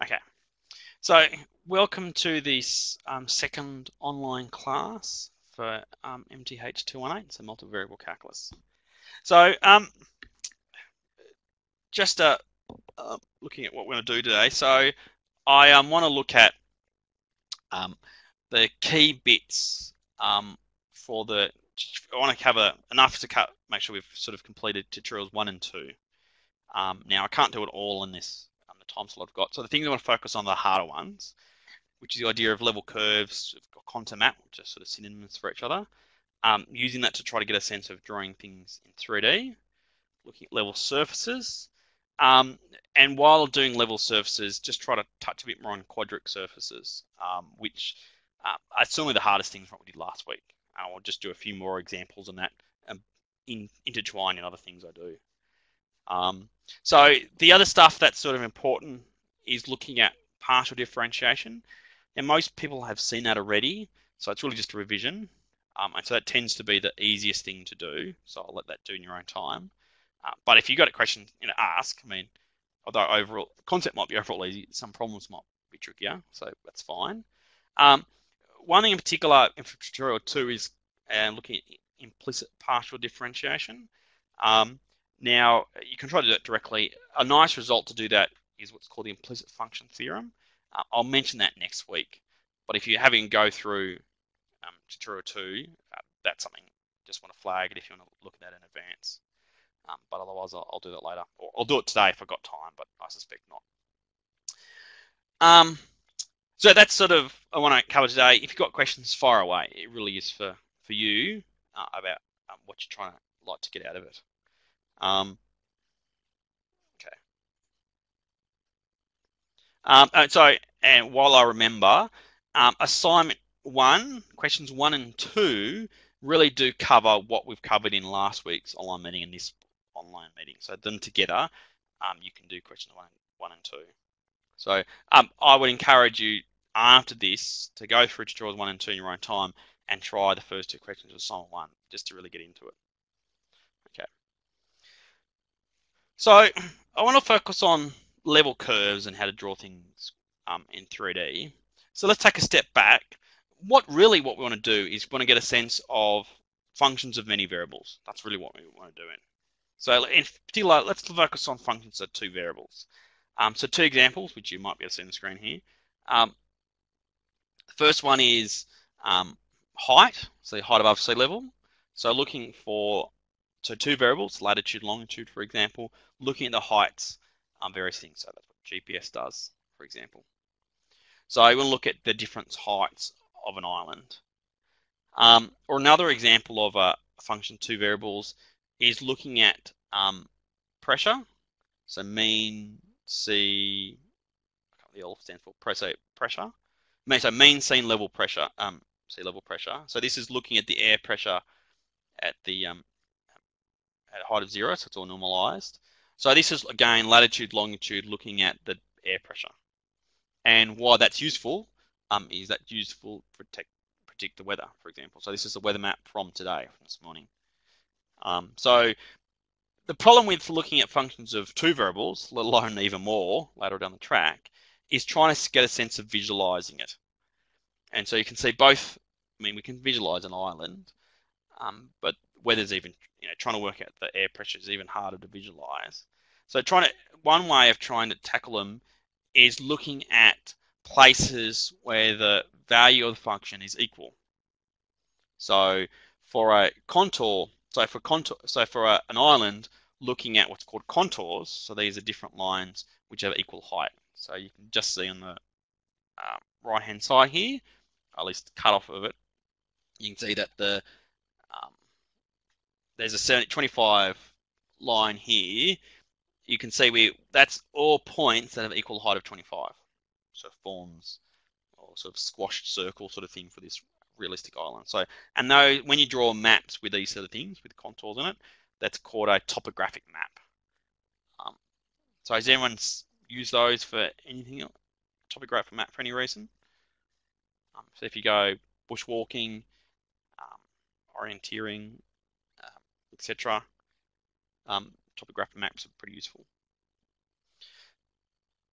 Okay, so welcome to this second online class for MTH218, so multivariable calculus. So just looking at what we're going to do today. So I want to look at um, the key bits for the. I want to cover enough to make sure we've sort of completed tutorials 1 and 2. Now I can't do it all in this the time slot I've got. So the things I want to focus on are the harder ones, which is the idea of level curves, contour map, which are sort of synonyms for each other. Using that to try to get a sense of drawing things in 3D, looking at level surfaces, and while doing level surfaces, just try to touch a bit more on quadric surfaces, which are certainly the hardest things what we did last week. I'll just do a few more examples on that, intertwine in other things I do. So the other stuff that's sort of important is looking at partial differentiation. And most people have seen that already, so it's really just a revision. And so that tends to be the easiest thing to do. So I'll let that do in your own time. But if you've got a question, ask. I mean, although overall the concept might be overall easy, some problems might be trickier, so that's fine. One thing in particular in tutorial 2 is looking at implicit partial differentiation. Now, you can try to do it directly. A nice result to do that is what's called the implicit function theorem. I'll mention that next week. But if you're having to go through tutorial 2, that's something I just want to flag it if you want to look at that in advance. But otherwise, I'll do that later. Or I'll do it today if I've got time, but I suspect not. So that's sort of I want to cover today. If you've got questions, fire away. It really is for you about what you're trying to like to get out of it. Okay. And while I remember, assignment 1, questions 1 and 2 really do cover what we've covered in last week's online meeting and this online meeting. So them together, you can do questions 1 and 2. So I would encourage you after this to go through tutorials 1 and 2 in your own time and try the first 2 questions of assignment 1 just to really get into it. Okay. So I want to focus on level curves and how to draw things in 3D. So let's take a step back. What we want to do is we want to get a sense of functions of many variables. That's really what we want to do. So in particular, let's focus on functions of 2 variables. So 2 examples, which you might be able to see on the screen here. The first one is height, so height above sea level. So looking for 2 variables, latitude, longitude, for example, looking at the heights on various things. So that's what GPS does, for example. So I want to look at the different heights of an island. Or another example of a function 2 variables is looking at pressure. So mean sea, the L stands for pressure. So mean sea level pressure, sea level pressure. So this is looking at the air pressure at the at a height of 0, so it's all normalized. So this is again latitude, longitude, looking at the air pressure. And why that's useful is that useful to predict the weather, for example. So this is the weather map from today, from this morning. So the problem with looking at functions of 2 variables, let alone even more later down the track, is trying to get a sense of visualizing it. And so you can see both. I mean, we can visualize an island, but weather's even, trying to work out the air pressure is even harder to visualize. So one way of trying to tackle them is looking at places where the value of the function is equal. So for a contour, an island, looking at what's called contours. So these are different lines which have equal height. So you can just see on the right-hand side here, at least cut off of it, you can see that there's a 25 line here. You can see that's all points that have equal height of 25. So it forms or sort of squashed circle sort of thing for this realistic island. So, and though when you draw maps with these sort of things with contours in it, that's called a topographic map. So has anyone used those for anything else? Topographic map for any reason? So if you go bushwalking, orienteering, etc., topographic maps are pretty useful.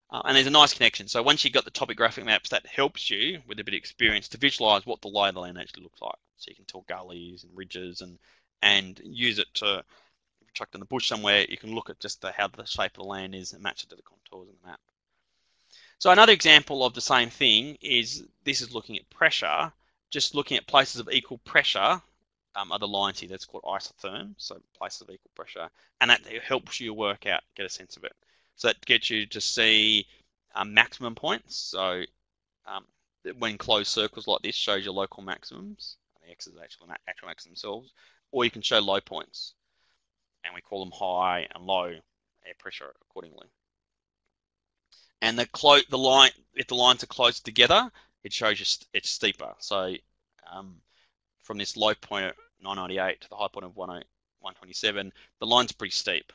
And there's a nice connection. So once you've got the topographic maps, that helps you with a bit of experience to visualize what the lay of the land actually looks like. So you can tell gullies and ridges and use it to, if you're chucked in the bush somewhere, you can look at just how the shape of the land is and match it to the contours in the map. So another example of the same thing is, this is looking at pressure, just looking at places of equal pressure are the lines here. That's called isotherms, so places of equal pressure, and that helps you work out, get a sense of it. So that gets you to see maximum points. So when closed circles like this shows your local maximums, the x is actual maximum themselves, or you can show low points, and we call them high and low air pressure accordingly. And the line, if the lines are close together, it shows you it's steeper. So from this low point at 998 to the high point of 127, the line's pretty steep.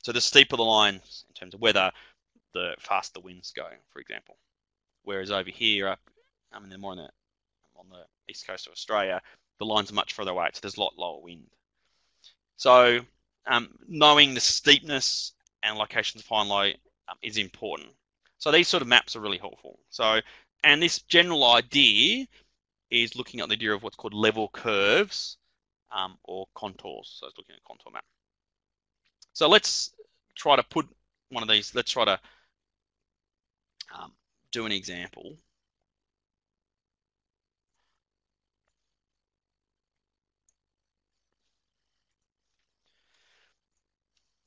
So the steeper the lines in terms of weather, the faster the winds go, for example. Whereas over here, up they're more on the east coast of Australia, the lines are much further away, so there's a lot lower wind. So knowing the steepness and locations of high and low is important. So these sort of maps are really helpful. So, and this general idea is looking at the idea of what's called level curves or contours. So it's looking at a contour map. So let's try to put one of these, let's try to do an example.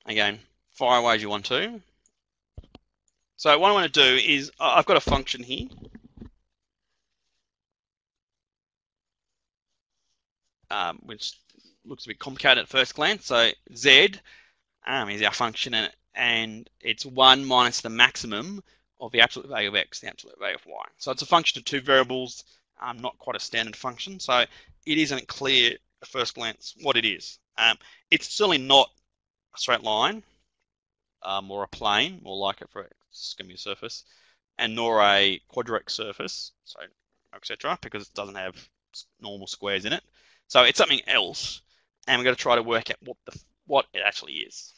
Again, fire away as you want to. So what I want to do is, I've got a function here. Which looks a bit complicated at first glance. So z is our function, and it's 1 minus the maximum of the absolute value of x, the absolute value of y. So it's a function of two variables, not quite a standard function. So it isn't clear at first glance what it is. It's certainly not a straight line or a plane, more like it, for it's going to be a surface, and nor a quadric surface, so etc., because it doesn't have normal squares in it. So it's something else, and we're going to try to work out what it actually is.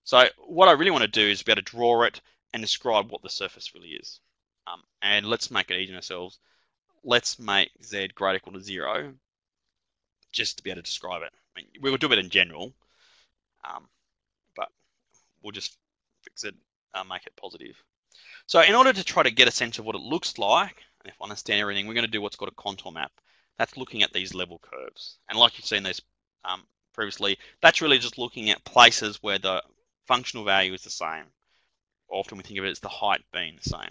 So what I really want to do is be able to draw it and describe what the surface really is. And let's make it easy on ourselves. Let's make z greater or equal to 0, just to be able to describe it. I mean, we will do it in general, but we'll just fix it, make it positive. So in order to try to get a sense of what it looks like, and if I understand everything, we're going to do what's called a contour map. That's looking at these level curves. And like you've seen this previously, that's really just looking at places where the functional value is the same. Often we think of it as the height being the same.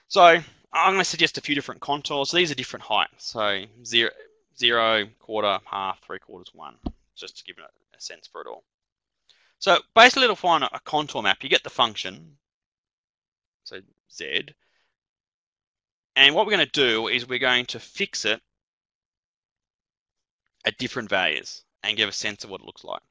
So I'm going to suggest a few different contours. So these are different heights. So 0, quarter, half, 3/4, 1, just to give it a sense for it all. So basically to find a contour map, you get the function, so z, and what we're going to do is we're going to fix it at different values and give a sense of what it looks like.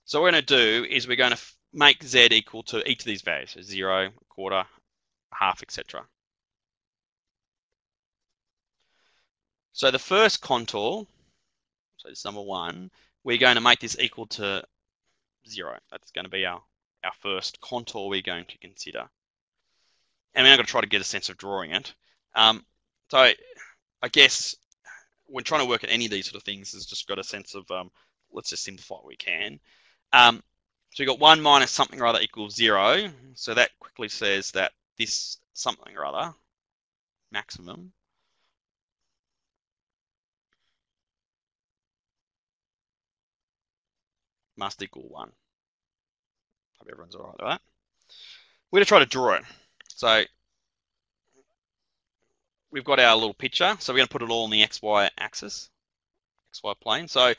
So what we're going to do is we're going to make z equal to each of these values, so 0, quarter, half, etc. So the first contour, so this is number 1, we're going to make this equal to 0. That's going to be our first contour we're going to consider. And we're now going to try to get a sense of drawing it. So I guess when trying to work at any of these sort of things, has just got a sense of, let's just simplify what we can. So we've got 1 minus something or other equals 0. So that quickly says that this something or other, maximum, must equal 1. Hope everyone's all right with that. We're going to try to draw it. So we've got our little picture. So we're going to put it all on the XY axis, XY plane. So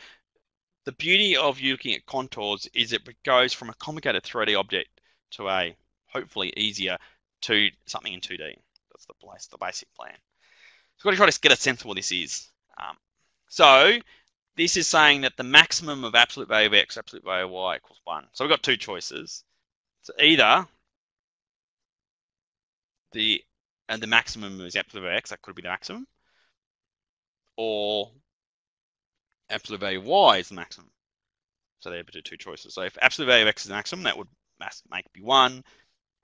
the beauty of looking at contours is it goes from a complicated 3D object to a hopefully easier to something in 2D. That's the basic plan. So we've got to try to get a sense of what this is. So this is saying that the maximum of absolute value of x, absolute value of y equals 1. So we've got two choices. So either the maximum is absolute value of x, that could be the maximum, or absolute value of y is the maximum. So there are two choices. So if absolute value of x is the maximum, that would make be 1,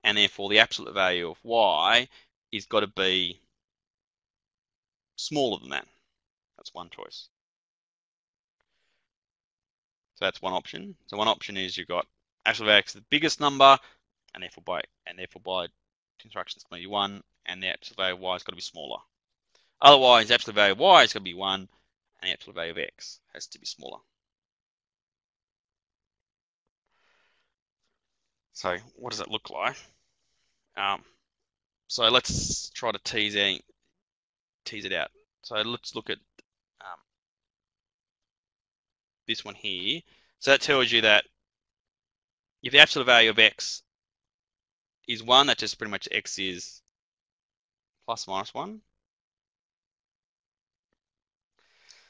and therefore the absolute value of y is got to be smaller than that. That's one choice. So that's one option. So one option is you've got absolute value of x is the biggest number, and therefore by construction it's going to be 1, and the absolute value of y has got to be smaller. Otherwise, the absolute value of y is going to be 1, and the absolute value of x has to be smaller. So what does that look like? So let's try to tease it out. So let's look at this one here. So that tells you that if the absolute value of x is 1, that just pretty much x is plus minus 1.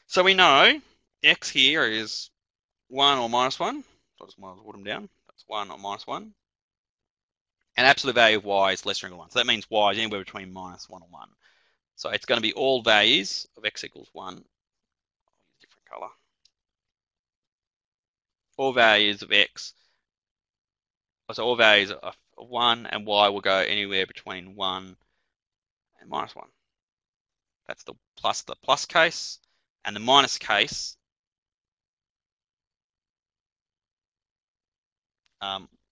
So we know x here is 1 or minus 1. So I just want to put them down. That's 1 or minus 1. And absolute value of y is less than or equal to 1. So that means y is anywhere between minus 1 and 1. So it's going to be all values of x equals 1. I'll use a different color. All values of x. So all values of 1 and y will go anywhere between 1 and minus 1. That's the plus case. And the minus case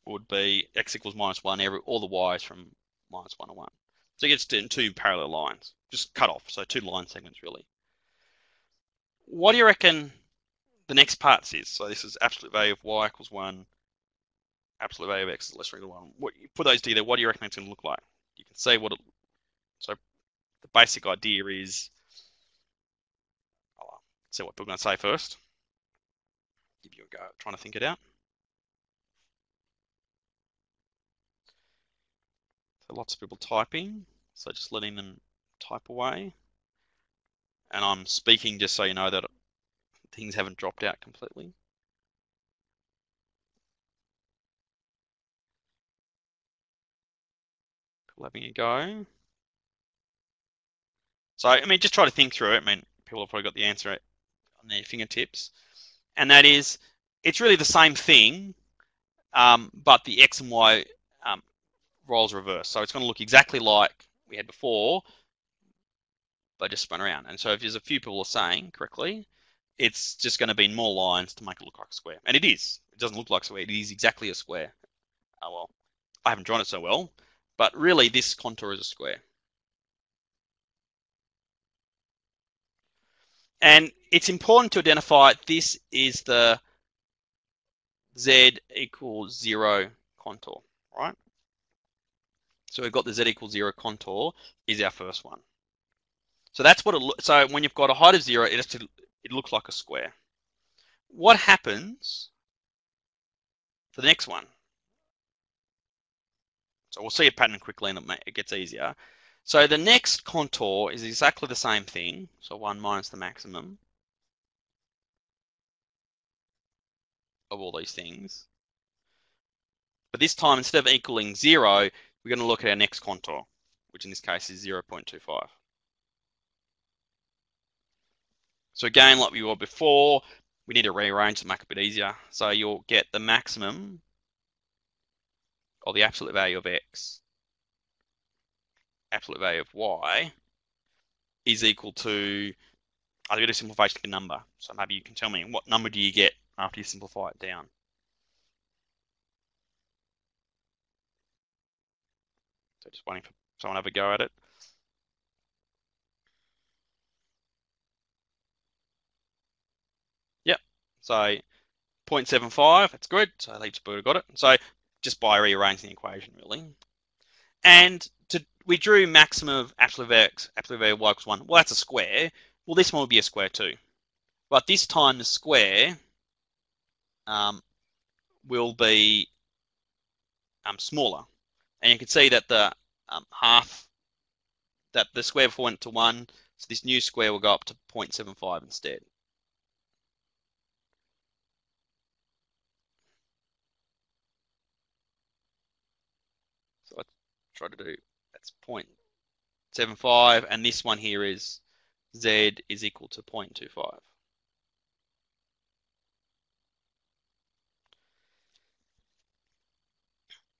would be x equals minus 1, all the y's from minus 1 to 1. So it gets to two parallel lines, just cut off, so two line segments really. What do you reckon the next part is? So this is absolute value of y equals 1, absolute value of x is less than or equal to 1. What, you put those together, what do you reckon it's going to look like? You can see what it, so the basic idea is, I'll see what people are going to say first. Give you a go at trying to think it out. So lots of people typing, so just letting them type away. And I'm speaking just so you know that things haven't dropped out completely. People having a go. So, I mean, just try to think through it. I mean, people have probably got the answer on their fingertips. And that is, it's really the same thing, but the x and y roles reverse. So it's going to look exactly like we had before, but just spun around. And so if there's a few people are saying correctly, it's just going to be more lines to make it look like a square. And it is. It doesn't look like a square. It is exactly a square. Oh, well, I haven't drawn it so well, but really this contour is a square. And it's important to identify this is the z equals 0 contour, right? So we've got the z equals 0 contour is our first one. So that's what it looks. So when you've got a height of 0, it looks like a square. What happens for the next one? So we'll see a pattern quickly and it gets easier. So the next contour is exactly the same thing. So 1 minus the maximum of all these things. But this time, instead of equaling 0, we're going to look at our next contour, which in this case is 0.25. So again, like we were before, we need to rearrange to make it a bit easier. So you'll get the maximum or the absolute value of x, absolute value of y, is equal to, I'll do a simplification of a number. So maybe you can tell me, what number do you get after you simplify it down? So just waiting for someone to have a go at it. Yep. So 0.75, that's good. So each bird got it. So just by rearranging the equation, really. And we drew maximum of absolute value x, absolute value of y equals 1. Well, that's a square. Well, this one will be a square too. But this time the square will be smaller. And you can see that the that the square before went to 1, so this new square will go up to 0.75 instead. So let's try to do, that's 0.75, and this one here is z is equal to 0.25.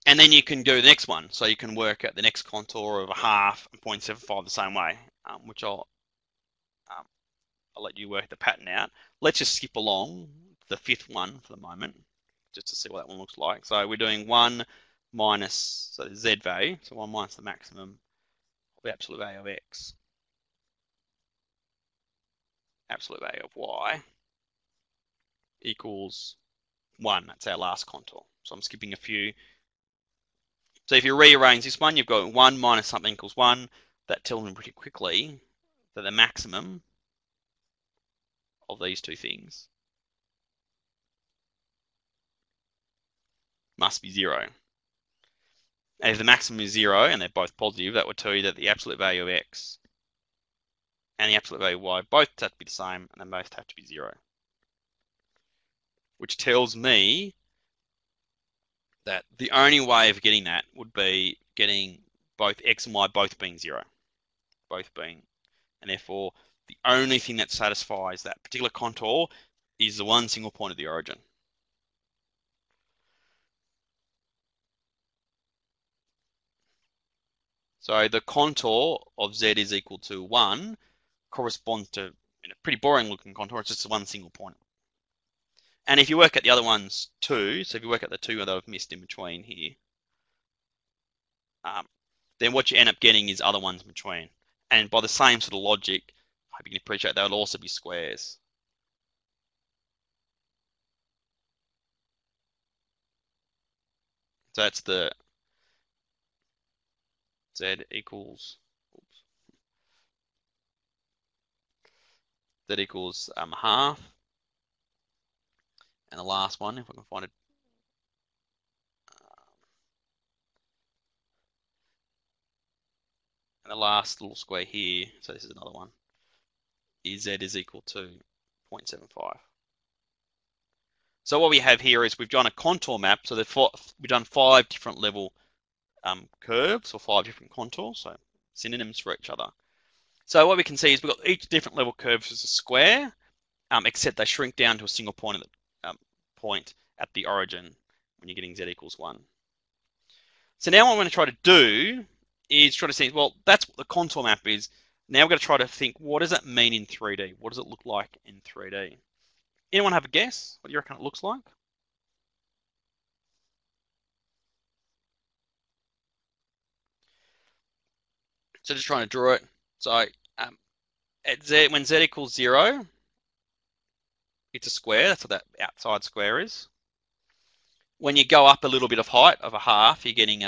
And then you can do the next one. So you can work out the next contour of a half and 0.75 the same way, which I'll let you work the pattern out. Let's just skip along the fifth one for the moment, just to see what that one looks like. So we're doing 1 minus, so the z value, so 1 minus the maximum of the absolute value of x, absolute value of y, equals 1. That's our last contour. So I'm skipping a few. So if you rearrange this one, you've got 1 minus something equals 1. That tells me pretty quickly that the maximum of these two things must be 0. And if the maximum is 0 and they're both positive, that would tell you that the absolute value of x and the absolute value of y both have to be the same, and they both have to be 0. Which tells me that the only way of getting that would be getting both x and y both being 0. And therefore the only thing that satisfies that particular contour is the one single point of the origin. So the contour of z is equal to 1 corresponds to, in a pretty boring looking contour, it's just one single point. And if you work at the other ones too, so if you work at the two that I've missed in between here, then what you end up getting is other ones in between. And by the same sort of logic, I hope you can appreciate that would also be squares. So that's the z equals, z equals half. And the last one, if I can find it, and the last little square here, so this is another one, is z is equal to 0.75. So what we have here is we've done a contour map. So we've done 5 different level curves or 5 different contours, so synonyms for each other. So what we can see is we've got each different level curve as a square, except they shrink down to a single point at the origin when you're getting z equals 1. So now what I'm going to try to do is try to see, well, that's what the contour map is. Now we're going to try to think, what does that mean in 3D? What does it look like in 3D? Anyone have a guess what you reckon it looks like? So just trying to draw it. So when z equals 0, it's a square. That's what that outside square is. When you go up a little bit of height of a half, you're getting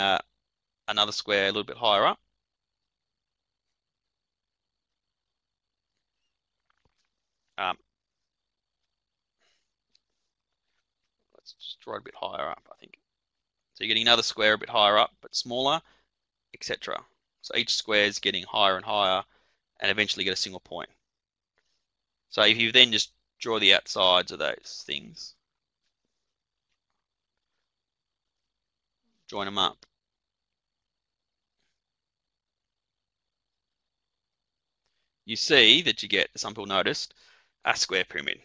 another square a little bit higher up. Let's just draw it a bit higher up, I think. So you're getting another square a bit higher up, but smaller, etc. So each square is getting higher and higher, and eventually get a single point. So if you then just draw the outsides of those things, join them up, you see that you get, some people noticed, a square pyramid.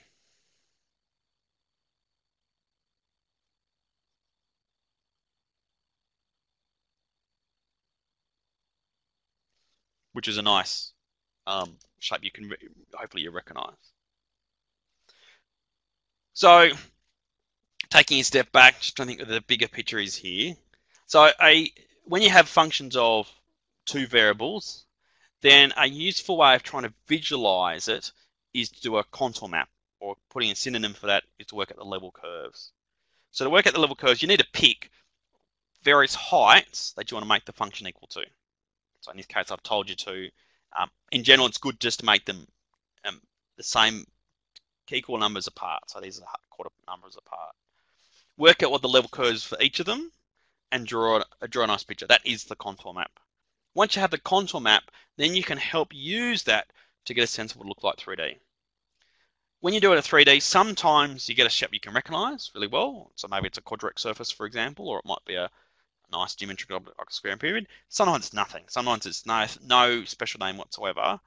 Which is a nice shape you can hopefully you recognize. So taking a step back, just trying to think of the bigger picture is here. So when you have functions of 2 variables, then a useful way of trying to visualize it is to do a contour map, or putting a synonym for that is to work at the level curves. So to work at the level curves, you need to pick various heights that you want to make the function equal to. So in this case, I've told you to. In general, it's good just to make them the same equal numbers apart. So these are quarter numbers apart. Work out what the level curves for each of them, and draw a nice picture. That is the contour map. Once you have the contour map, then you can help use that to get a sense of what it looks like 3D. When you do it in 3D, sometimes you get a shape you can recognize really well. So maybe it's a quadric surface, for example, or it might be a nice geometric object like a square and pyramid. Sometimes it's nothing. Sometimes it's no special name whatsoever.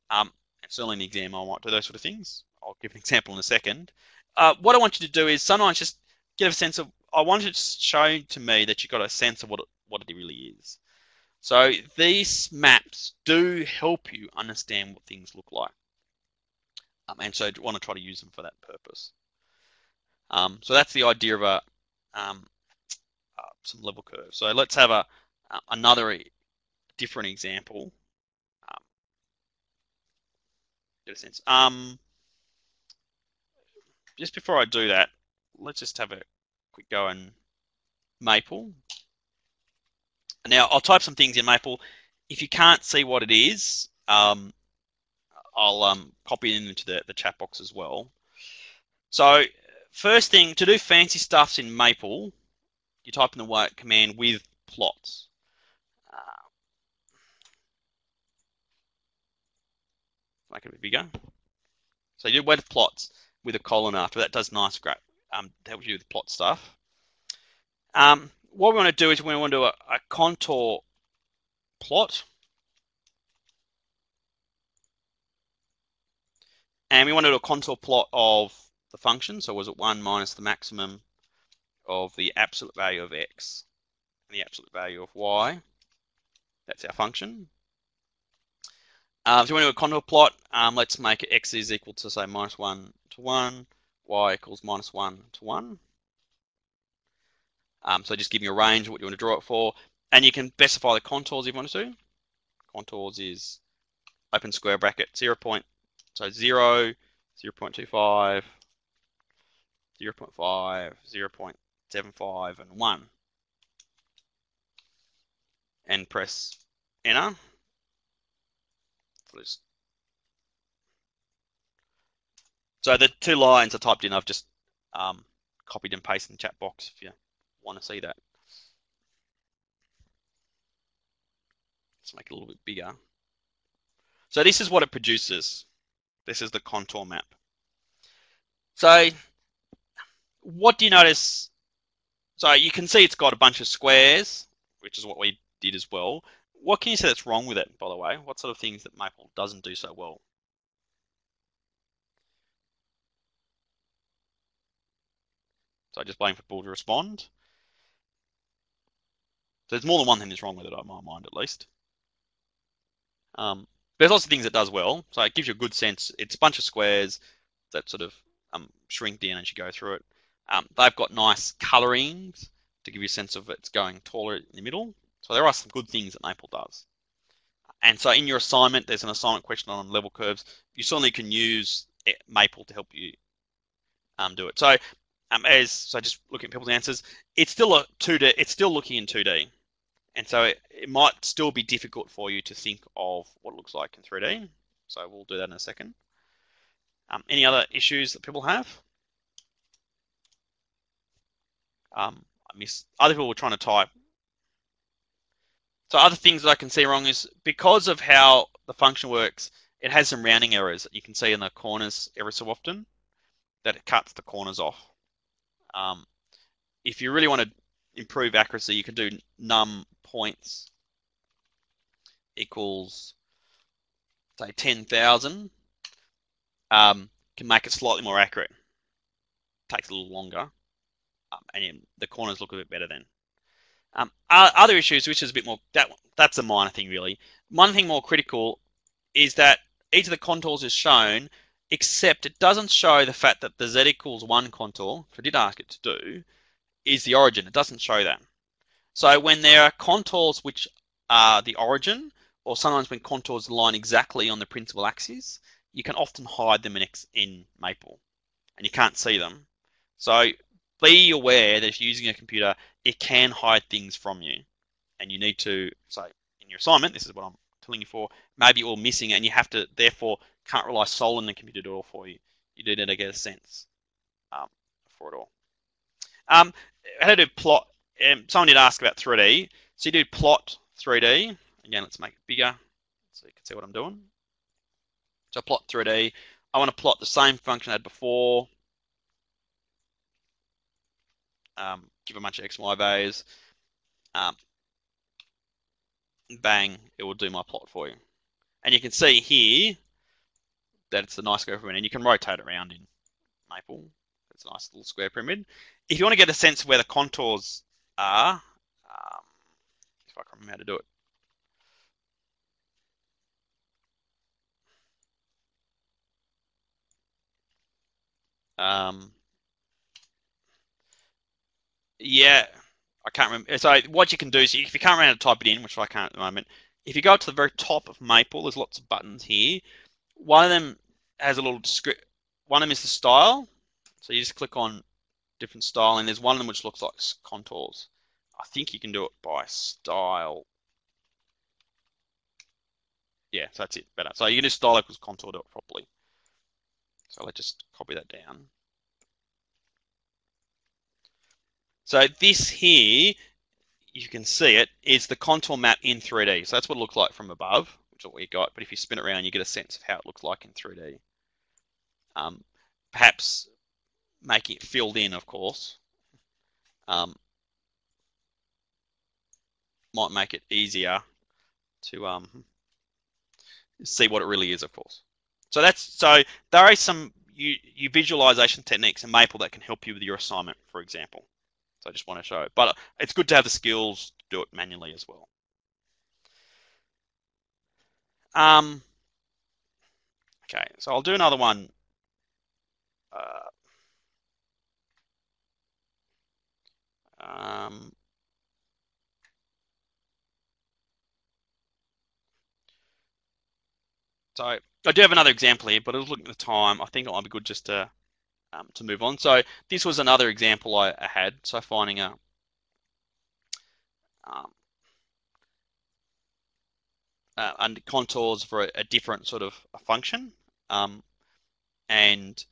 And certainly in the exam, I might do those sort of things. I'll give an example in a second. What I want you to do is sometimes just get a sense of I wanted to show to me that you got a sense of what it really is. So these maps do help you understand what things look like. And so I want to try to use them for that purpose. So that's the idea of some level curves. So let's have another different example. Get a sense. Just before I do that, let's just have a quick go in Maple. Now I'll type some things in Maple. If you can't see what it is, I'll copy it into the chat box as well. So first thing, to do fancy stuffs in Maple, you type in the command with plots. Make it a bit bigger. So you do with plots with a colon after that. Does nice, great. Helps you with plot stuff. What we want to do is we want to do a contour plot. And we want to do a contour plot of the function. So was it 1 minus the maximum of the absolute value of x and the absolute value of y? That's our function. If you want to do a contour plot, let's make it x is equal to, say, minus 1 to 1, y equals minus 1 to 1. So just give me a range of what you want to draw it for. And you can specify the contours if you want to. Contours is open square bracket 0, 0, 0.25, 0.5, 0.75, and 1. And press enter. So the two lines are typed in. I've just copied and pasted in the chat box if you want to see that. Let's make it a little bit bigger. So this is what it produces. This is the contour map. So what do you notice? So you can see it's got a bunch of squares, which is what we did as well. What can you say that's wrong with it, by the way? What sort of things that Maple doesn't do so well? So I just waiting for people to respond. So there's more than one thing that's wrong with it, in my mind, at least. There's lots of things it does well. So it gives you a good sense. It's a bunch of squares that sort of shrink down as you go through it. They've got nice colorings to give you a sense of it's going taller in the middle. So there are some good things that Maple does. And so in your assignment, there's an assignment question on level curves. You certainly can use Maple to help you do it. So just looking at people's answers, it's still a 2D. It's still looking in 2D, and so it might still be difficult for you to think of what it looks like in 3D. So we'll do that in a second. Any other issues that people have? I miss other people were trying to type. So other things that I can see wrong is because of how the function works, it has some rounding errors that you can see in the corners every so often, that it cuts the corners off. If you really want to improve accuracy, you can do num points equals, say, 10,000. Can make it slightly more accurate. Takes a little longer, and the corners look a bit better then. Other issues, which is a bit more, that's a minor thing really. One thing more critical is that each of the contours is shown, except it doesn't show the fact that the z equals 1 contour, which I did ask it to do, is the origin. It doesn't show that. So when there are contours which are the origin, or sometimes when contours line exactly on the principal axis, you can often hide them in Maple, and you can't see them. So be aware that if you're using a computer, it can hide things from you, and you need to, say, in your assignment, this is what I'm telling you for, maybe you're all missing, and you have to, therefore, can't rely solely on the computer to do it all for you. You do need to get a sense for it all. How to do plot? Someone did ask about 3D. So you do plot 3D. Again, let's make it bigger so you can see what I'm doing. So plot 3D. I want to plot the same function I had before. Give a bunch of x and y values. Bang, it will do my plot for you. And you can see here that it's a nice curve, and you can rotate it around in Maple. It's a nice little square pyramid. If you want to get a sense of where the contours are, if I can remember how to do it. Yeah, I can't remember. So what you can do is, if you can't remember how to type it in, which I can't at the moment, if you go to the very top of Maple, there's lots of buttons here. One of them has a little script. One of them is the style. So you just click on different style, and there's one of them which looks like contours. I think you can do it by style. Yeah, so that's it, better. So you can just style equals contour, do it properly. So let's just copy that down. So this here, you can see it, is the contour map in 3D. So that's what it looks like from above, which is what we got. But if you spin it around, you get a sense of how it looks like in 3D. Perhaps making it filled in, of course, might make it easier to see what it really is, of course. So there are some visualization techniques in Maple that can help you with your assignment, for example. So I just want to show it. But it's good to have the skills to do it manually as well. Okay, so I'll do another one. So I do have another example here, but I was looking at the time. I think it might be good just to move on. So this was another example I had. So finding and contours for a different sort of a function, and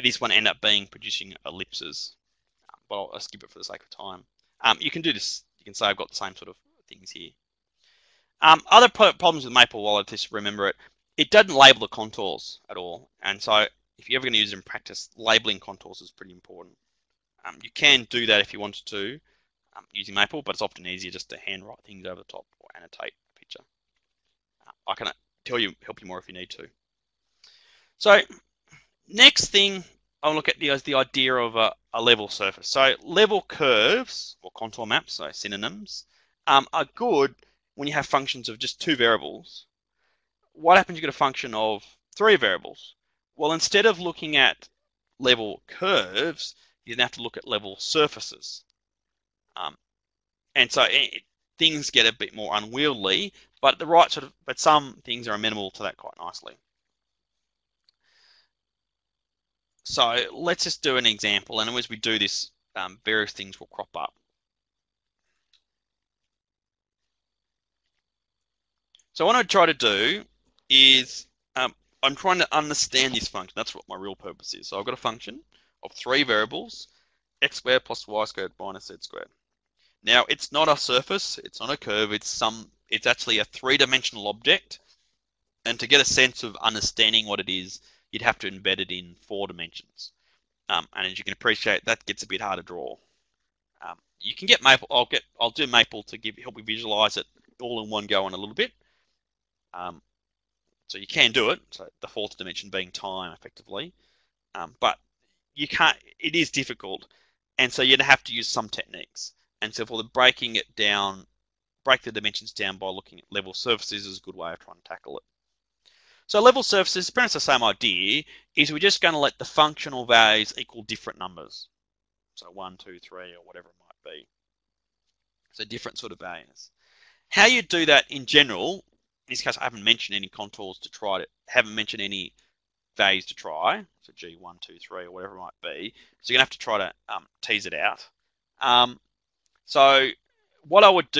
this one ended up being producing ellipses. But I'll skip it for the sake of time. You can do this. You can say I've got the same sort of things here. Other problems with Maple, while I just remember it, it doesn't label the contours at all. And so if you're ever going to use it in practice, labeling contours is pretty important. You can do that if you wanted to using Maple, but it's often easier just to handwrite things over the top or annotate a picture. I can help you more if you need to. So next thing I'll look at the idea of a level surface. So level curves or contour maps, so synonyms, are good when you have functions of just two variables. What happens if you get a function of three variables? Well, instead of looking at level curves, you then have to look at level surfaces. And so things get a bit more unwieldy, but some things are amenable to that quite nicely. So let's just do an example, and as we do this, various things will crop up. So what I try to do is I'm trying to understand this function. That's what my real purpose is. So I've got a function of three variables, x squared plus y squared minus z squared. Now it's not a surface, it's not a curve, it's actually a three-dimensional object. And to get a sense of understanding what it is, you'd have to embed it in 4 dimensions. And as you can appreciate, that gets a bit hard to draw. You can get Maple. I'll do Maple to help you visualize it all in one go in a little bit. So you can do it. So the 4th dimension being time, effectively. But you can't. It is difficult, and so you'd have to use some techniques. And so for the breaking it down, break the dimensions down by looking at level surfaces is a good way of trying to tackle it. So level surfaces, pretty much the same idea, is we're just going to let the functional values equal different numbers. So 1, 2, 3, or whatever it might be. So different sort of values. How you do that in general, in this case I haven't mentioned any contours to try haven't mentioned any values to try, so G, 1, 2, 3, or whatever it might be. So you're going to have to try to tease it out. So what I would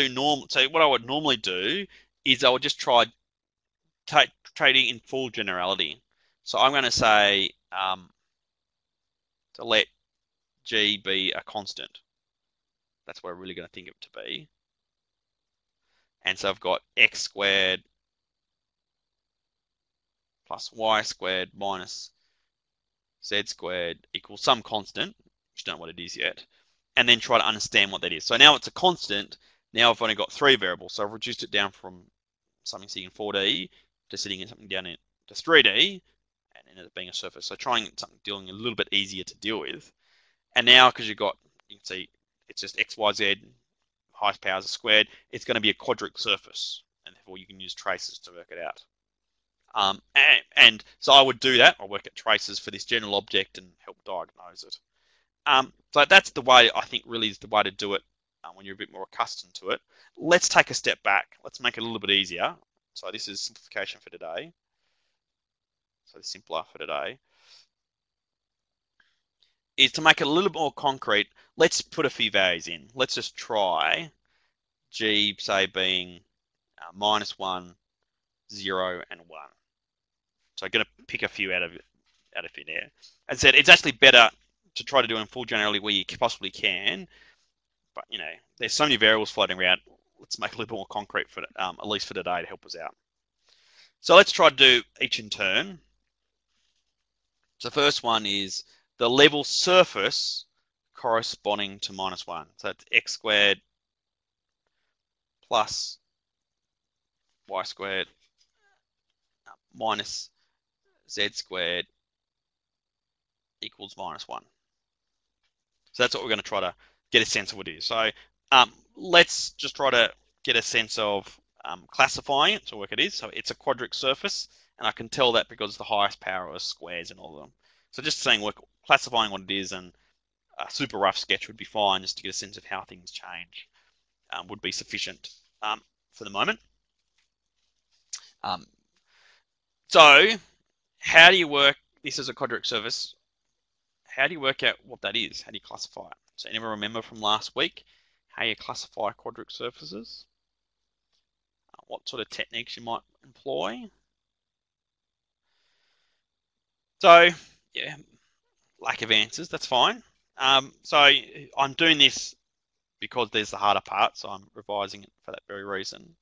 normally do is I would just try trading in full generality. So I'm going to say to let G be a constant. That's what I'm really going to think of it to be. And so I've got x squared plus y squared minus z squared equals some constant, which I don't know what it is yet, and then try to understand what that is. So now it's a constant. Now I've only got 3 variables, so I've reduced it down from something sitting in 4D to sitting in something down into 3D, ended up being a surface. So trying something dealing a little bit easier to deal with. And now, because you can see it's just x, y, z, highest powers are squared, it's going to be a quadric surface. And therefore you can use traces to work it out. And so I would do that. I'll work at traces for this general object and help diagnose it. So that's the way, I think, really is the way to do it when you're a bit more accustomed to it. Let's take a step back. Let's make it a little bit easier. So this is simplification for today. So simpler for today is to make it a little bit more concrete. Let's put a few values in. Let's just try G, say, being -1, 0, and 1. So I'm going to pick a few out of there. As I said, it's actually better to try to do it in full generality where you possibly can. But, there's so many variables floating around. Let's make it a little bit more concrete for at least for today to help us out. So let's try to do each in turn. So the first one is the level surface corresponding to -1. So that's x squared plus y squared minus z squared equals -1. So that's what we're going to try to get a sense of what it is. So let's just try to get a sense of classifying it, so what it is. So it's a quadric surface, and I can tell that because the highest power is squares in all of them. So just saying, classifying what it is, and a super rough sketch would be fine, just to get a sense of how things change, would be sufficient for the moment. So how do you work this as a quadric surface? How do you work out what that is? How do you classify it? So anyone remember from last week how you classify quadric surfaces? What sort of techniques you might employ? So, yeah, lack of answers, that's fine. So I'm doing this because there's the harder part, so I'm revising it for that very reason.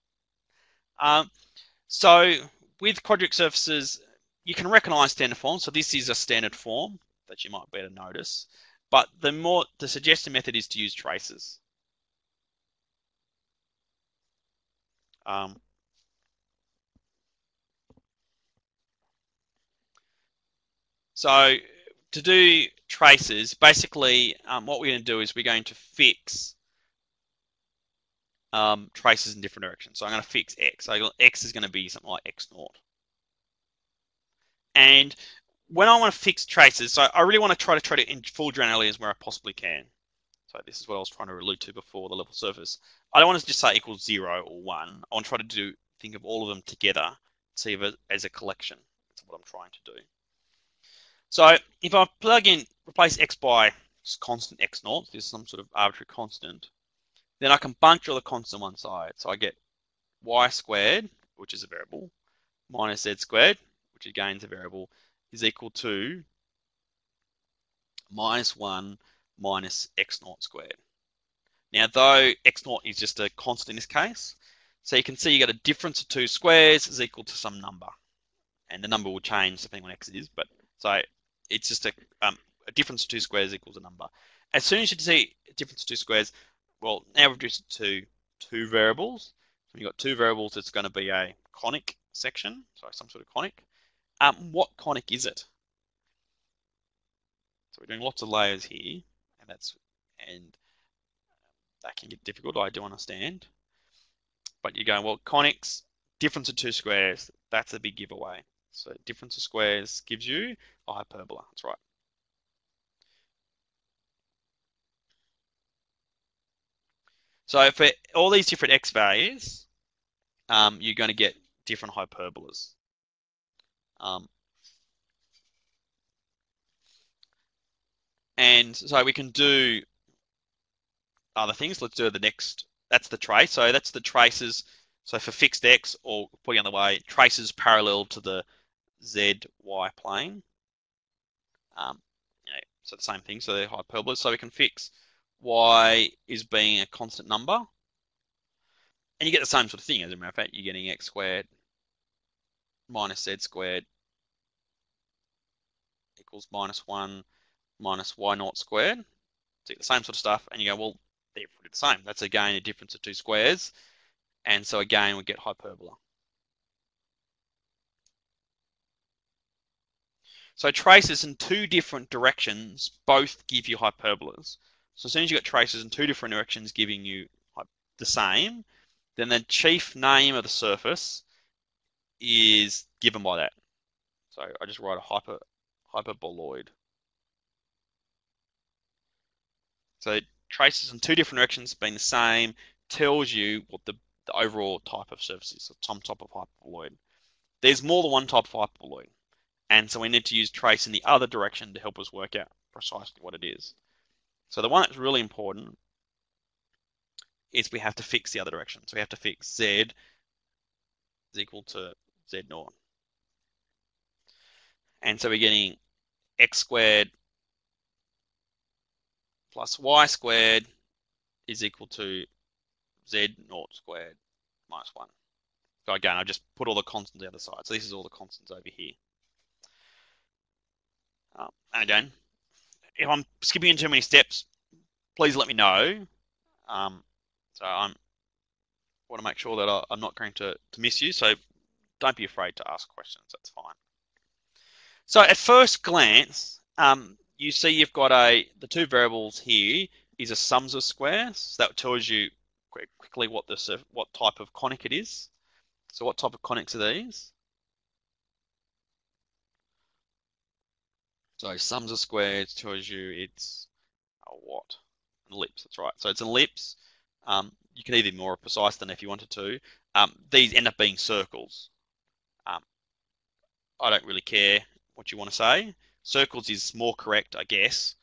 So with quadric surfaces, you can recognize standard forms. So this is a standard form that you might better notice. But the suggested method is to use traces. So to do traces, basically what we're going to do is we're going to fix traces in different directions. So I'm going to fix x. So x is going to be something like x0. And when I want to fix traces, so I really want to try to in full generality as where I possibly can. So this is what I was trying to allude to before, the level surface. I don't want to just say equals 0 or 1. I want to try to think of all of them together, see it as a collection. That's what I'm trying to do. So if I replace x by just constant x0, so this is some sort of arbitrary constant, then I can bunch all the constants on one side. So I get y squared, which is a variable, minus z squared, which again is a variable, is equal to -1 minus x0 squared. Now, though x0 is just a constant in this case, so you can see you got a difference of two squares is equal to some number. And the number will change depending on x it is, but so it's just a difference of two squares equals a number. As soon as you see a difference of two squares, well, now we've reduced it to two variables. So when you've got two variables, it's going to be a conic section, so some sort of conic. What conic is it? So we're doing lots of layers here, and that can get difficult, I do understand. But you're going, well, conics, difference of two squares, that's a big giveaway. So difference of squares gives you a hyperbola, that's right. So for all these different x values, you're going to get different hyperbolas. And so we can do other things. Let's do the next. That's the trace. So that's the traces. So for fixed x, or putting the other way, traces parallel to the z, y plane. So the same thing. So they're hyperbolas. So we can fix y is being a constant number. And you get the same sort of thing. As a matter of fact, you're getting x squared minus z squared equals -1 minus y0 squared. So you get the same sort of stuff. And you go, well, they're pretty the same. That's again a difference of two squares. And so again, we get hyperbola. So traces in two different directions both give you hyperbolas. So as soon as you've got traces in two different directions giving you the same, then the chief name of the surface is given by that. So I just write a hyperboloid. So traces in two different directions being the same tells you what the overall type of surface is, so some type of hyperboloid. There's more than one type of hyperboloid, and so we need to use trace in the other direction to help us work out precisely what it is. So the one that's really important is we have to fix the other direction. So we have to fix z is equal to z naught. And so we're getting x squared plus y squared is equal to z naught squared minus 1. So again, I've just put all the constants on the other side. So this is all the constants over here. And again, if I'm skipping in too many steps, please let me know. So I want to make sure that I'm not going to miss you. So don't be afraid to ask questions. That's fine. So at first glance, you see you've got the two variables here is a sums of squares. So that tells you quickly what type of conic it is. So what type of conics are these? So sums of squares tells you it's a what? An ellipse, that's right. So it's an ellipse. You can either be more precise than if you wanted to. These end up being circles. I don't really care what you want to say. Circles is more correct, I guess,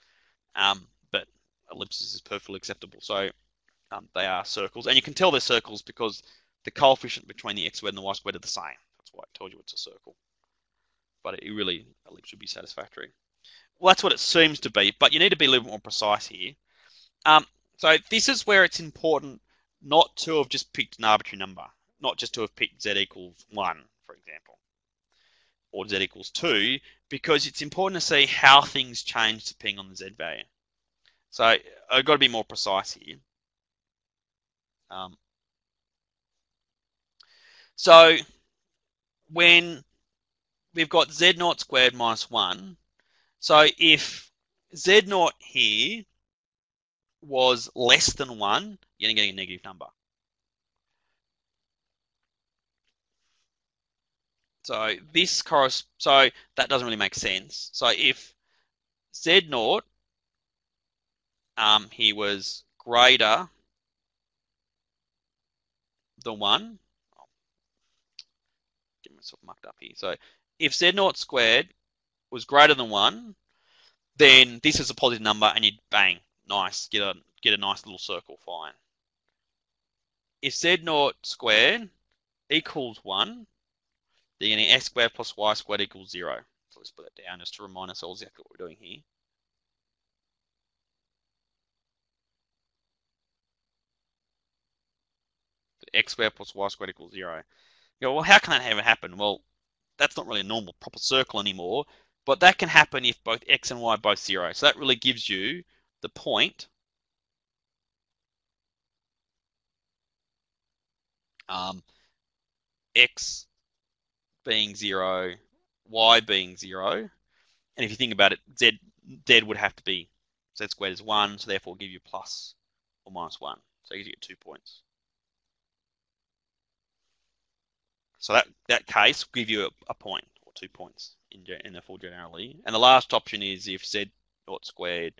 but ellipses is perfectly acceptable. So they are circles, and you can tell they're circles because the coefficient between the x squared and the y squared are the same. That's why I told you it's a circle. But ellipse should be satisfactory. Well, that's what it seems to be, but you need to be a little bit more precise here. So this is where it's important not to have just picked an arbitrary number, not just to have picked z equals 1, for example, or z equals 2, because it's important to see how things change depending on the z value. So I've got to be more precise here. So when we've got z naught squared minus 1, so if z naught here was less than 1, you're getting a negative number. So that doesn't really make sense. So if z naught here was greater than 1, I'll get myself mucked up here. So if z naught squared was greater than 1, then this is a positive number, and you'd bang, nice, get a nice little circle, fine. If z naught squared equals 1, then you're getting x squared plus y squared equals 0. So let's put that down just to remind ourselves exactly what we're doing here. X squared plus y squared equals 0. You go, well, how can that ever happen? Well, that's not really a normal proper circle anymore, but that can happen if both x and y are both 0. So that really gives you the point x being 0, y being 0. And if you think about it, z would have to be, z squared is 1, so therefore give you plus or minus 1. So you get 2 points. So that case will give you a point or 2 points in the full generality. And the last option is if z naught squared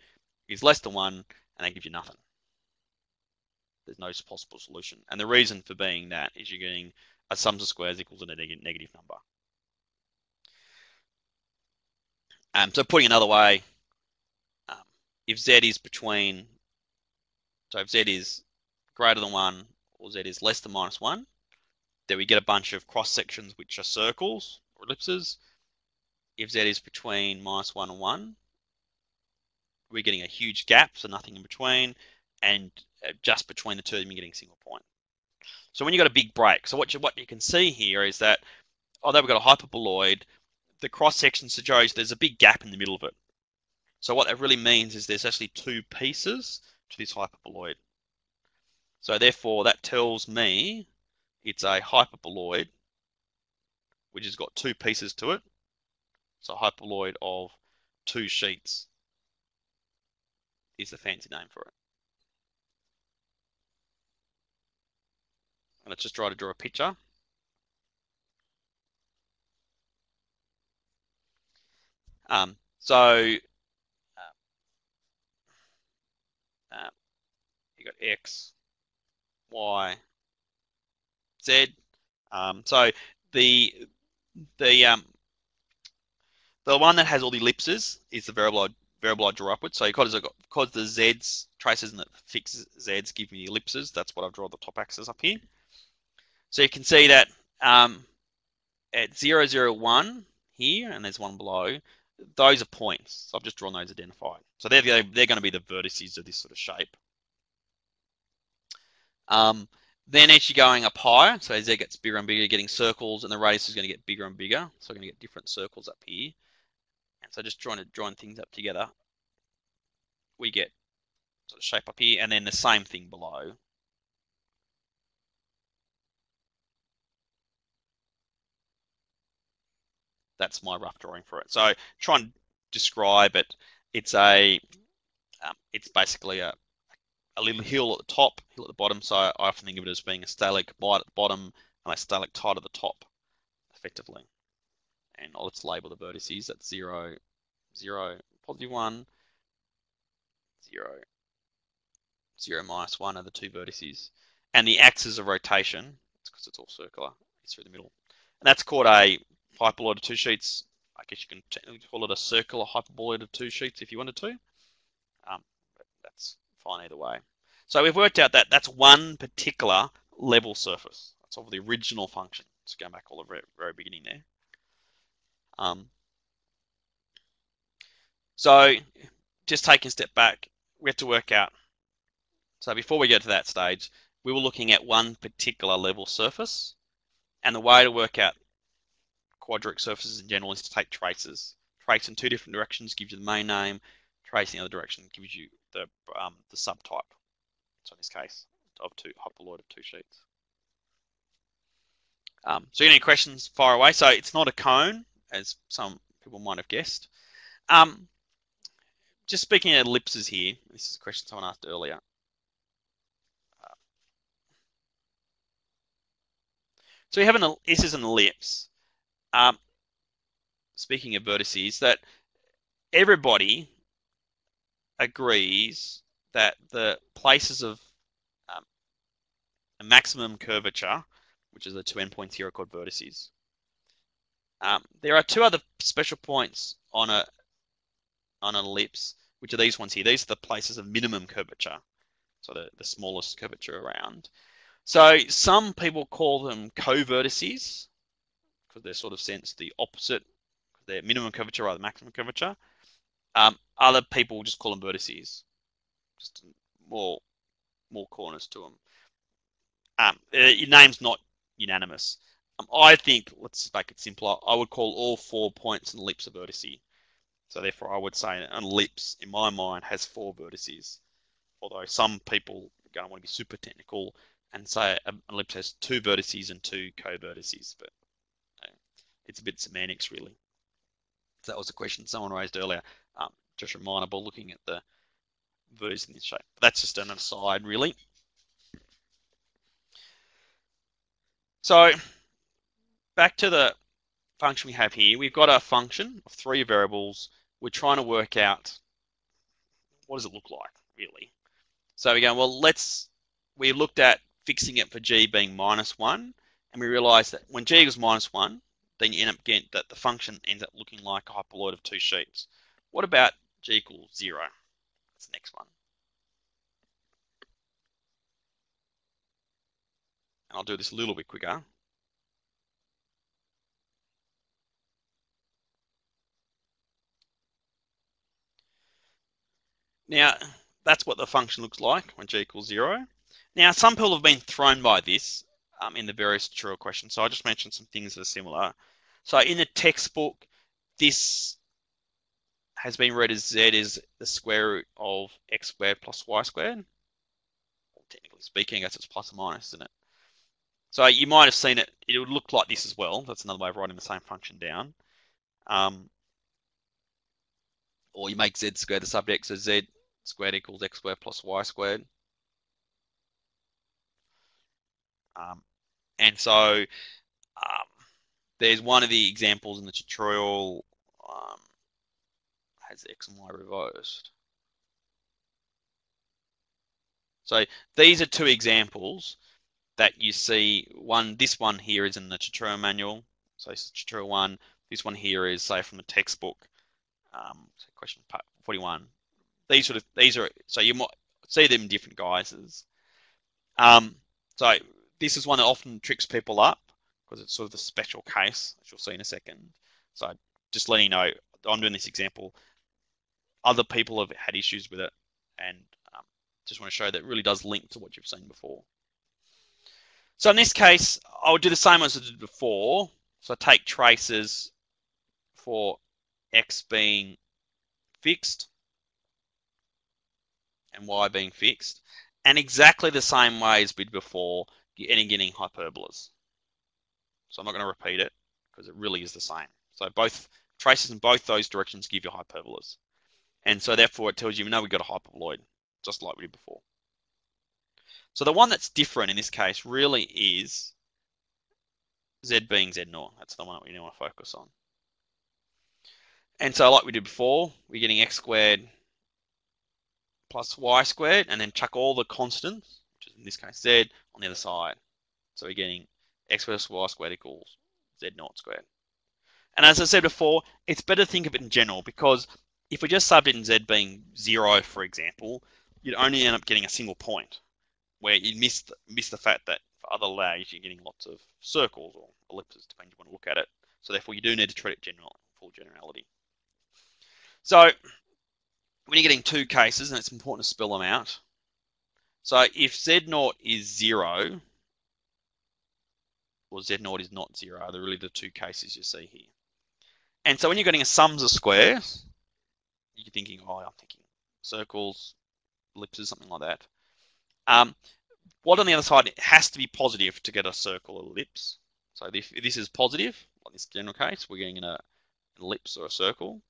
is less than 1, and that gives you nothing. There's no possible solution. And the reason for being that is you're getting a sums of squares equals a negative number. So putting another way, if z is if z is greater than 1 or z is less than minus 1, then we get a bunch of cross sections which are circles or ellipses. If z is between minus 1 and 1, we're getting a huge gap, so nothing in between, and just between the two of them, you're getting a single point. So when you've got a big break, so what you can see here is that although we've got a hyperboloid, the cross section suggests there's a big gap in the middle of it. So what that really means is there's actually two pieces to this hyperboloid. So therefore, that tells me it's a hyperboloid which has got two pieces to it. So hyperboloid of 2 sheets is the fancy name for it. And let's just try to draw a picture. So you got X, Y, Z. So the the the one that has all the ellipses is the variable I draw upwards. So because the Z's traces and the fixed Z's give me the ellipses, that's what I've drawn the top axis up here. So you can see that at 0, 0, 1 here, and there's one below, those are points. So I've just drawn those identified. So they're going to be the vertices of this sort of shape. Then as you're going up higher, so as Z gets bigger and bigger, you're getting circles, and the radius is going to get bigger and bigger. So we're going to get different circles up here. And so just drawing things up together, we get sort of shape up here, and then the same thing below. That's my rough drawing for it. So try and describe it. It's basically a little hill at the top, hill at the bottom. So I often think of it as being a stalagmite at the bottom and a stalactite at the top, effectively. And let's label the vertices. That's 0, 0, positive 1, 0, 0, minus 1 are the 2 vertices. And the axis of rotation, because it's all circular, is through the middle. And that's called a hyperboloid of 2 sheets. I guess you can technically call it a circular hyperboloid of 2 sheets if you wanted to. But that's fine either way. So we've worked out that that's one particular level surface. That's of the original function. Let's go back all the very beginning there. So just taking a step back, we have to work out. So before we get to that stage, we were looking at one particular level surface, and the way to work out quadric surfaces in general is to take traces. Trace in 2 different directions gives you the main name. Trace in the other direction gives you the subtype. So in this case, of hyperboloid of 2 sheets. So any questions, fire away. So it's not a cone, as some people might have guessed. Just speaking of ellipses here, this is a question someone asked earlier. So we have this is an ellipse. Speaking of vertices, that everybody agrees that the places of a maximum curvature, which is the 2 endpoints here, are called vertices. There are 2 other special points on an ellipse, which are these ones here. These are the places of minimum curvature, so the smallest curvature around. So some people call them co-vertices because they're sort of sense the opposite. They're minimum curvature rather than maximum curvature. Other people just call them vertices, just more corners to them. Your name's not unanimous. I think, let's make it simpler, I would call all 4 points an ellipse a vertice. So therefore I would say an ellipse, in my mind, has 4 vertices. Although some people want to be super technical and say an ellipse has 2 vertices and 2 co-vertices, but it's a bit semantics, really. So that was a question someone raised earlier. Just remindable looking at the vertices in this shape. But that's just an aside, really. So back to the function we have here. We've got a function of 3 variables. We're trying to work out what does it look like, really. So we go, well, we looked at fixing it for g being -1, and we realized that when g equals -1, then you end up getting that the function ends up looking like a hyperboloid of 2 sheets. What about g equals 0? That's the next one. And I'll do this a little bit quicker. Now, that's what the function looks like when g equals 0. Now, some people have been thrown by this in the various tutorial questions, so I just mentioned some things that are similar. So in the textbook, this has been read as z is the square root of x squared plus y squared. Well, technically speaking, I guess it's plus or minus, isn't it? So you might have seen it. It would look like this as well. That's another way of writing the same function down. or you make z squared the subject, so z squared equals x squared plus y squared. And so there's one of the examples in the tutorial has x and y reversed. So these are two examples that you see. This one here is in the tutorial manual. So this is tutorial 1. This one here is, say, from the textbook. So question 41. These are, so you might see them in different guises. So this is one that often tricks people up because it's sort of the special case, as you'll see in a second. So just letting you know, I'm doing this example. Other people have had issues with it, and just want to show that it really does link to what you've seen before. So in this case, I'll do the same as I did before. So I take traces for x being fixed and y being fixed, and exactly the same way as we did before, getting hyperbolas. So I'm not going to repeat it because it really is the same. So both traces in both those directions give you hyperbolas. And so therefore it tells you, no, we've got a hyperboloid, just like we did before. So the one that's different in this case really is z being z0. That's the one that we want to focus on. And so like we did before, we're getting x squared plus y squared, and then chuck all the constants, which is in this case z, on the other side. So we're getting x plus y squared equals z0 squared. And as I said before, it's better to think of it in general, because if we just subbed in z being 0, for example, you'd only end up getting a single point, where you miss the fact that for other lags you're getting lots of circles or ellipses, depending on how you want to look at it. So therefore you do need to treat it full generality. So when you're getting two cases, and it's important to spell them out. So if z0 is 0, or z0 is not 0, they're really the two cases you see here. And so when you're getting a sums of squares, you're thinking, oh, I'm thinking circles, ellipses, something like that. What on the other side, it has to be positive to get a circle or ellipse. So if this is positive, like this general case, we're getting an ellipse or a circle.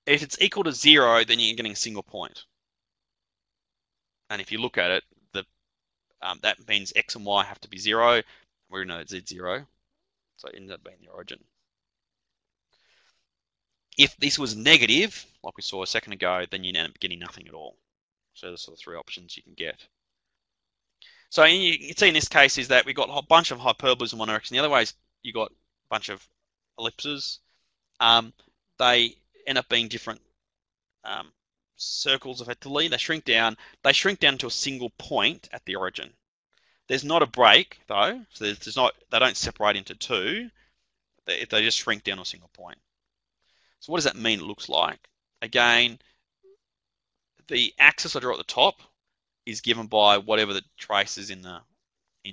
If it's equal to 0, then you're getting a single point. And if you look at it, that means x and y have to be 0. We know it's z0, so it ends up being the origin. If this was negative, like we saw a second ago, then you end up getting nothing at all. So there's sort of three options you can get. So you can see in this case is that we've got a bunch of hyperbolas in one direction. The other way is you got a bunch of ellipses. They end up being different circles effectively. They shrink down. They shrink down to a single point at the origin. There's not a break though, so there's not. They don't separate into two. They just shrink down to a single point. So what does that mean? It looks like, again, the axis I draw at the top is given by whatever the trace is in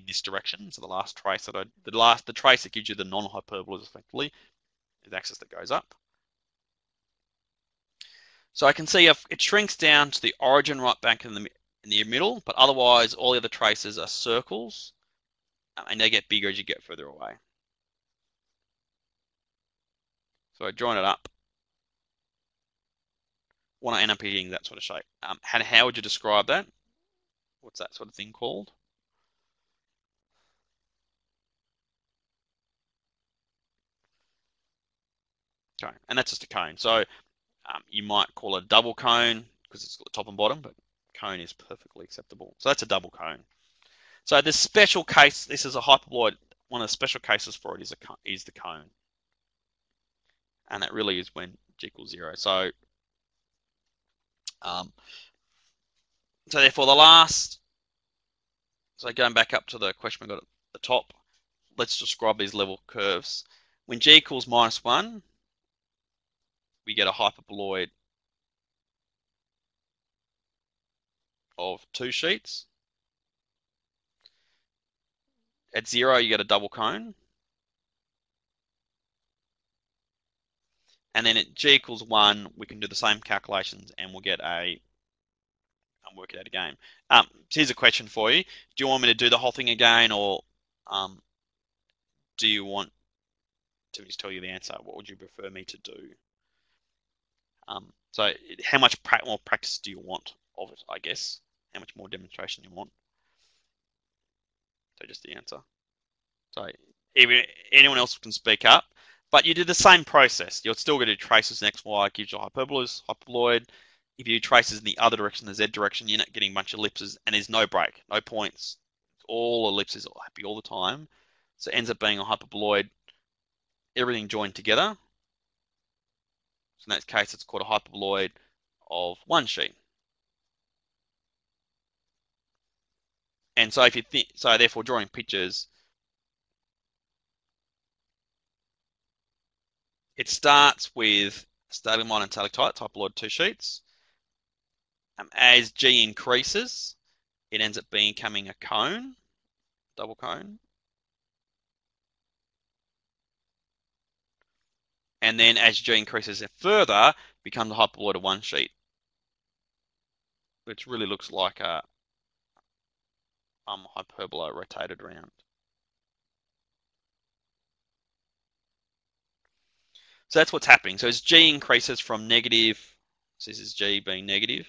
this direction. So the last trace the trace that gives you the non-hyperbolas effectively is the axis that goes up. So I can see if it shrinks down to the origin right back in the middle, but otherwise all the other traces are circles, and they get bigger as you get further away. So I join it up. Want to end up getting that sort of shape. How would you describe that? What's that sort of thing called? Okay, and that's just a cone. So you might call it a double cone because it's got the top and bottom, but cone is perfectly acceptable. So that's a double cone. So this special case, this is a hyperboloid. One of the special cases for it is the cone, and that really is when g equals 0. So therefore so going back up to the question we got at the top, let's describe these level curves. When g equals -1, we get a hyperboloid of 2 sheets. At 0, you get a double cone. And then at g equals 1, we can do the same calculations and we'll get work it out again. So here's a question for you. Do you want me to do the whole thing again, or do you want to just tell you the answer. What would you prefer me to do? So how much more practice do you want of it, I guess? How much more demonstration you want? So just the answer. So even anyone else can speak up, but you do the same process. You're still going to do traces in x, y, gives you hyperbolas, hyperboloid. If you do traces in the other direction, the z direction, you're not getting a bunch of ellipses, and there's no break, no points. All ellipses are happy all the time. So it ends up being a hyperboloid, everything joined together. So in that case, it's called a hyperboloid of one sheet. And so if you think, so therefore drawing pictures, it starts with stalagmite and stalactite, hyperboloid 2 sheets. As G increases, it ends up becoming a cone, double cone. And then as G increases it further, becomes a hyperboloid of one sheet, which really looks like a hyperbola rotated around. So that's what's happening. So as G increases from negative, so this is G being negative,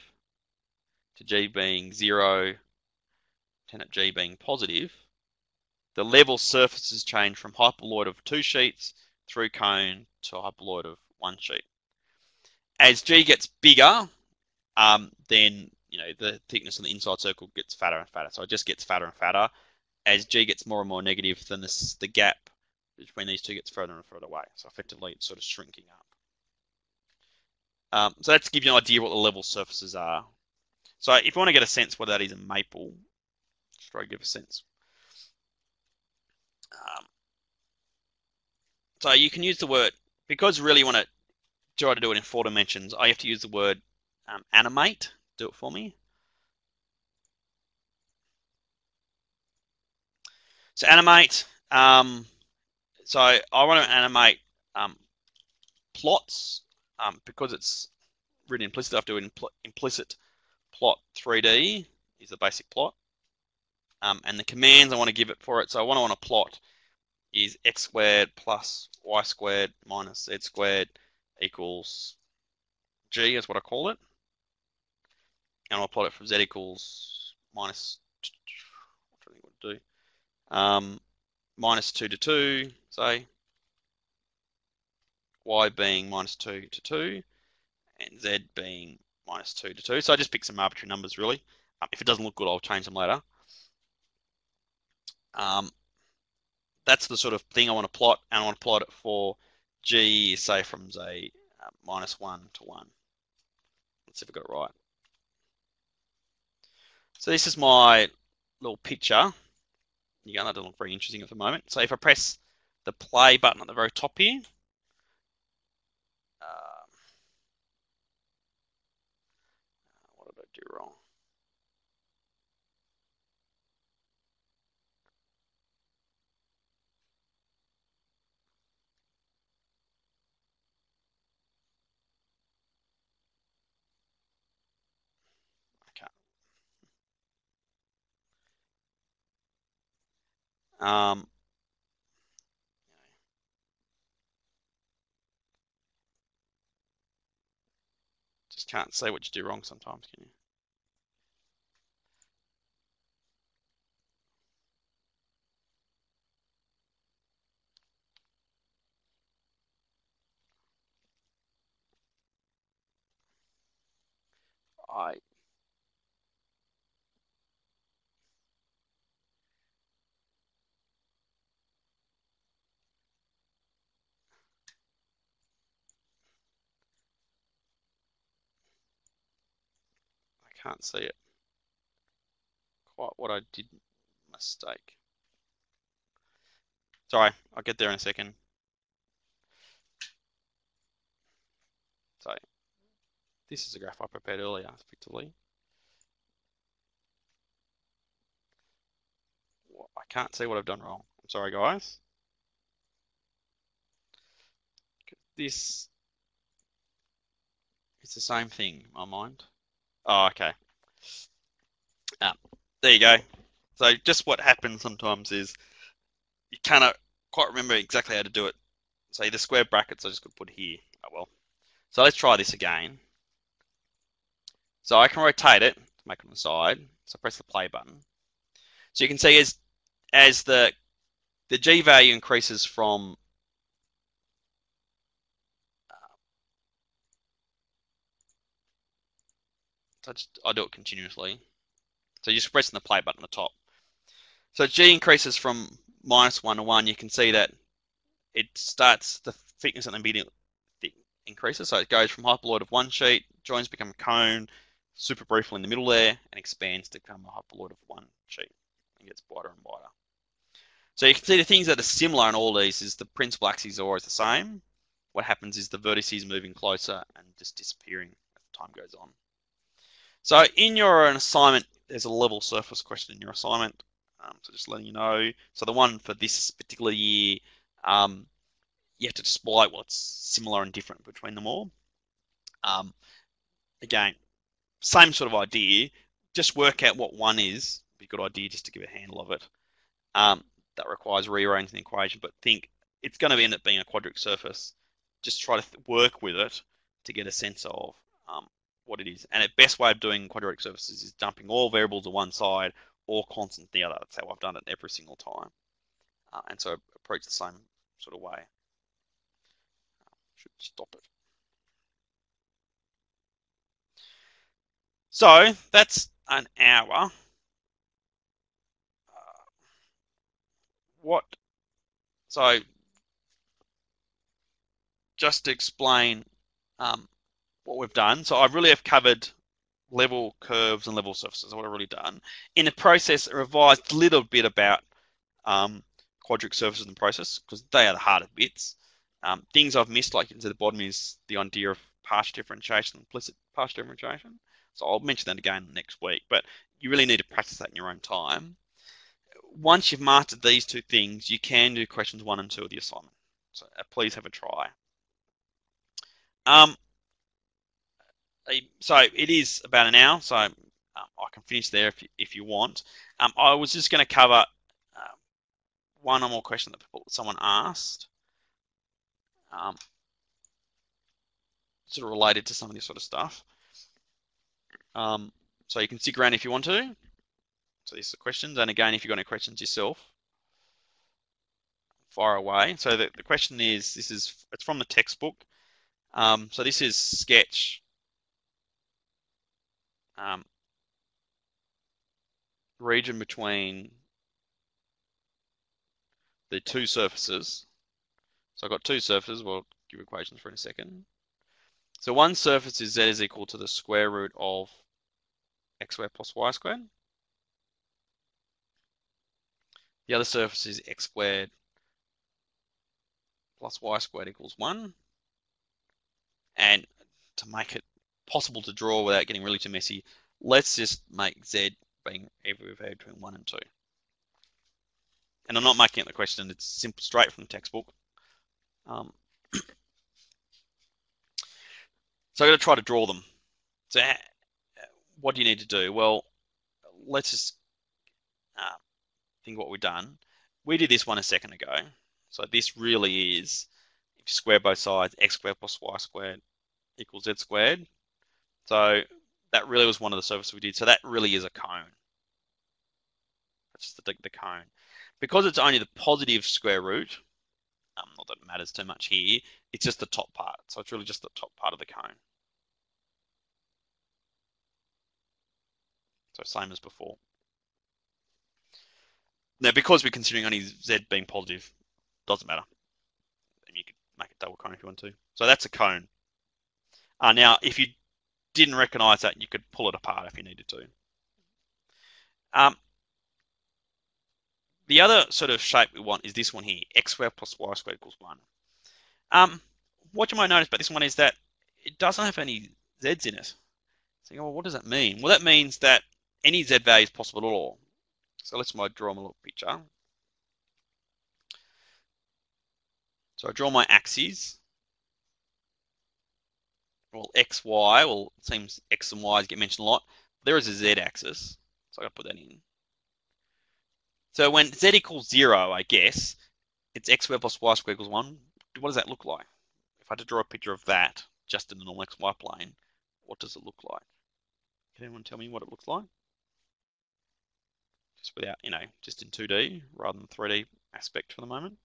to G being 0, and G being positive, the level surfaces change from hyperboloid of 2 sheets through cone to hyperboloid of 1 sheet. As G gets bigger, then the thickness on the inside circle gets fatter and fatter. So it just gets fatter and fatter. As G gets more and more negative, then the gap between these two gets further and further away. So effectively, it's sort of shrinking up. So that's to give you an idea what the level surfaces are. So if you want to get a sense what that is in maple, just try to give a sense. So you can use the word, because really you want to try to do it in 4 dimensions, I have to use the word animate. Do it for me. So animate. So I want to animate plots because it's written implicit. I have to do implicit plot 3D is the basic plot. And the commands I want to give it for it. So what I want to plot is x squared plus y squared minus z squared equals g is what I call it. And I'll plot it from z equals minus, what do I think what to do? Minus 2 to 2, say. Y being minus 2 to 2. And z being minus 2 to 2. So I just pick some arbitrary numbers, really. If it doesn't look good, I'll change them later. That's the sort of thing I want to plot, and I want to plot it for G, say from say minus 1 to 1. Let's see if I got it right. So this is my little picture. Again, that doesn't look very interesting at the moment. So if I press the play button at the very top here, what did I do wrong? Just can't say what you do wrong sometimes, can you? I can't see it. Quite what I did mistake. Sorry, I'll get there in a second. So this is a graph I prepared earlier, effectively. I can't see what I've done wrong. I'm sorry, guys. This is the same thing in my mind. Oh, okay. There you go. So just what happens sometimes is you cannot quite remember exactly how to do it So the square brackets I just could put here. Oh well. So let's try this again. So I can rotate it, make it on the side. So press the play button. So you can see as the G value increases from I do it continuously. So you're just pressing the play button at the top. So G increases from -1 to 1. You can see that it starts the thickness and immediate increases. So it goes from hyperloid of one sheet, joins become a cone, super briefly in the middle there, and expands to become a hyperloid of one sheet. It gets wider and wider. So you can see the things that are similar in all these is the principal axes are always the same. What happens is the vertices moving closer and just disappearing as time goes on. So in your assignment, there's a level surface question in your assignment. So just letting you know. So the one for this particular year, you have to display what's similar and different between them all. Again, same sort of idea. Just work out what one is. Be a good idea just to give a handle of it. That requires rearranging the equation, but think it's going to end up being a quadric surface. Just try to work with it to get a sense of what it is. And the best way of doing quadratic surfaces is dumping all variables to one side or constant the other. That's how I've done it every single time. And so approach the same sort of way. Should stop it. So that's an hour. So just to explain what we've done. So I really have covered level curves and level surfaces, what I've really done. In the process, I revised a little bit about quadric surfaces in the process because they are the harder bits. Things I've missed, like you can see at the bottom, is the idea of partial differentiation, implicit partial differentiation. So I'll mention that again next week, but you really need to practice that in your own time. Once you've mastered these two things, you can do questions 1 and 2 of the assignment. So please have a try. So it is about an hour, so I can finish there if you want. I was just going to cover one or more question that someone asked, sort of related to some of this sort of stuff. So you can stick around if you want to. So these are the questions, and again, if you've got any questions yourself, fire away. So the question is, it's from the textbook. So this is sketch region between the two surfaces. So I've got two surfaces. We'll give equations for in a second. So one surface is z is equal to the square root of x squared plus y squared. The other surface is x squared plus y squared equals 1. And to make it possible to draw without getting really too messy, let's just make z being every value between 1 and 2. And I'm not making it the question, it's simple, straight from the textbook. So I'm going to try to draw them. So what do you need to do? Well, let's just think what we've done. We did this one a second ago. So this really is, if you square both sides, x squared plus y squared equals z squared. So that really was one of the surfaces we did. So that really is a cone. That's just the cone. Because it's only the positive square root, not that it matters too much here, it's just the top part. So it's really just the top part of the cone. So same as before. Now, because we're considering only z being positive, doesn't matter. You could make a double cone if you want to. So that's a cone. Now, if you didn't recognize that, you could pull it apart if you needed to. The other sort of shape we want is this one here, x squared plus y squared equals 1. What you might notice about this one is that it doesn't have any z's in it. So, well, what does that mean? Well, that means that any z value is possible at all. So let's draw my little picture. So I draw my axes. Well, x, y, well, it seems x and y get mentioned a lot. There is a z-axis, so I gotta put that in. So when z equals 0, I guess, it's x squared plus y squared equals 1. does that look like? If I had to draw a picture of that just in the normal XY plane, what does it look like? Can anyone tell me what it looks like? Just without, just in 2D rather than 3D aspect for the moment.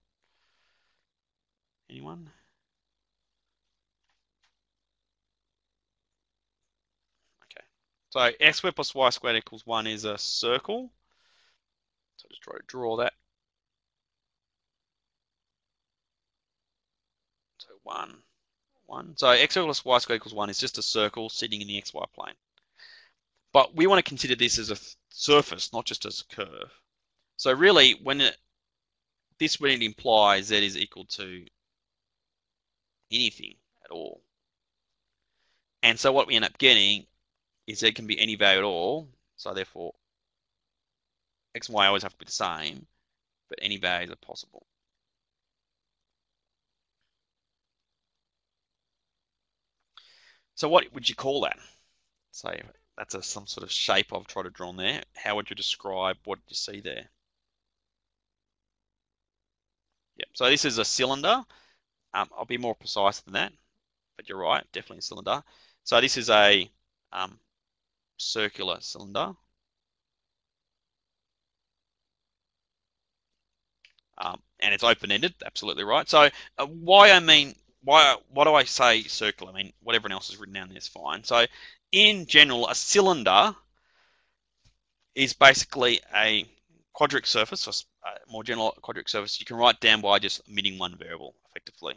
Anyone? Okay. So x squared plus y squared equals 1 is a circle. So just try to draw that. So 1, 1. So x squared plus y squared equals 1 is just a circle sitting in the xy plane. But we want to consider this as a surface, not just as a curve. So really, when it implies z is equal to anything at all. And so what we end up getting is z can be any value at all. So therefore, x and y always have to be the same, but any values are possible. So what would you call that? So that's some sort of shape I've tried to draw on there. How would you describe what you see there? Yeah. So this is a cylinder. I'll be more precise than that, but you're right, definitely a cylinder. So this is a circular cylinder. And it's open-ended, absolutely right. So why do I say circular? I mean, what everyone else has written down there is fine. So in general, a cylinder is basically a quadric surface, or a more general quadric surface. You can write down by just omitting one variable, effectively.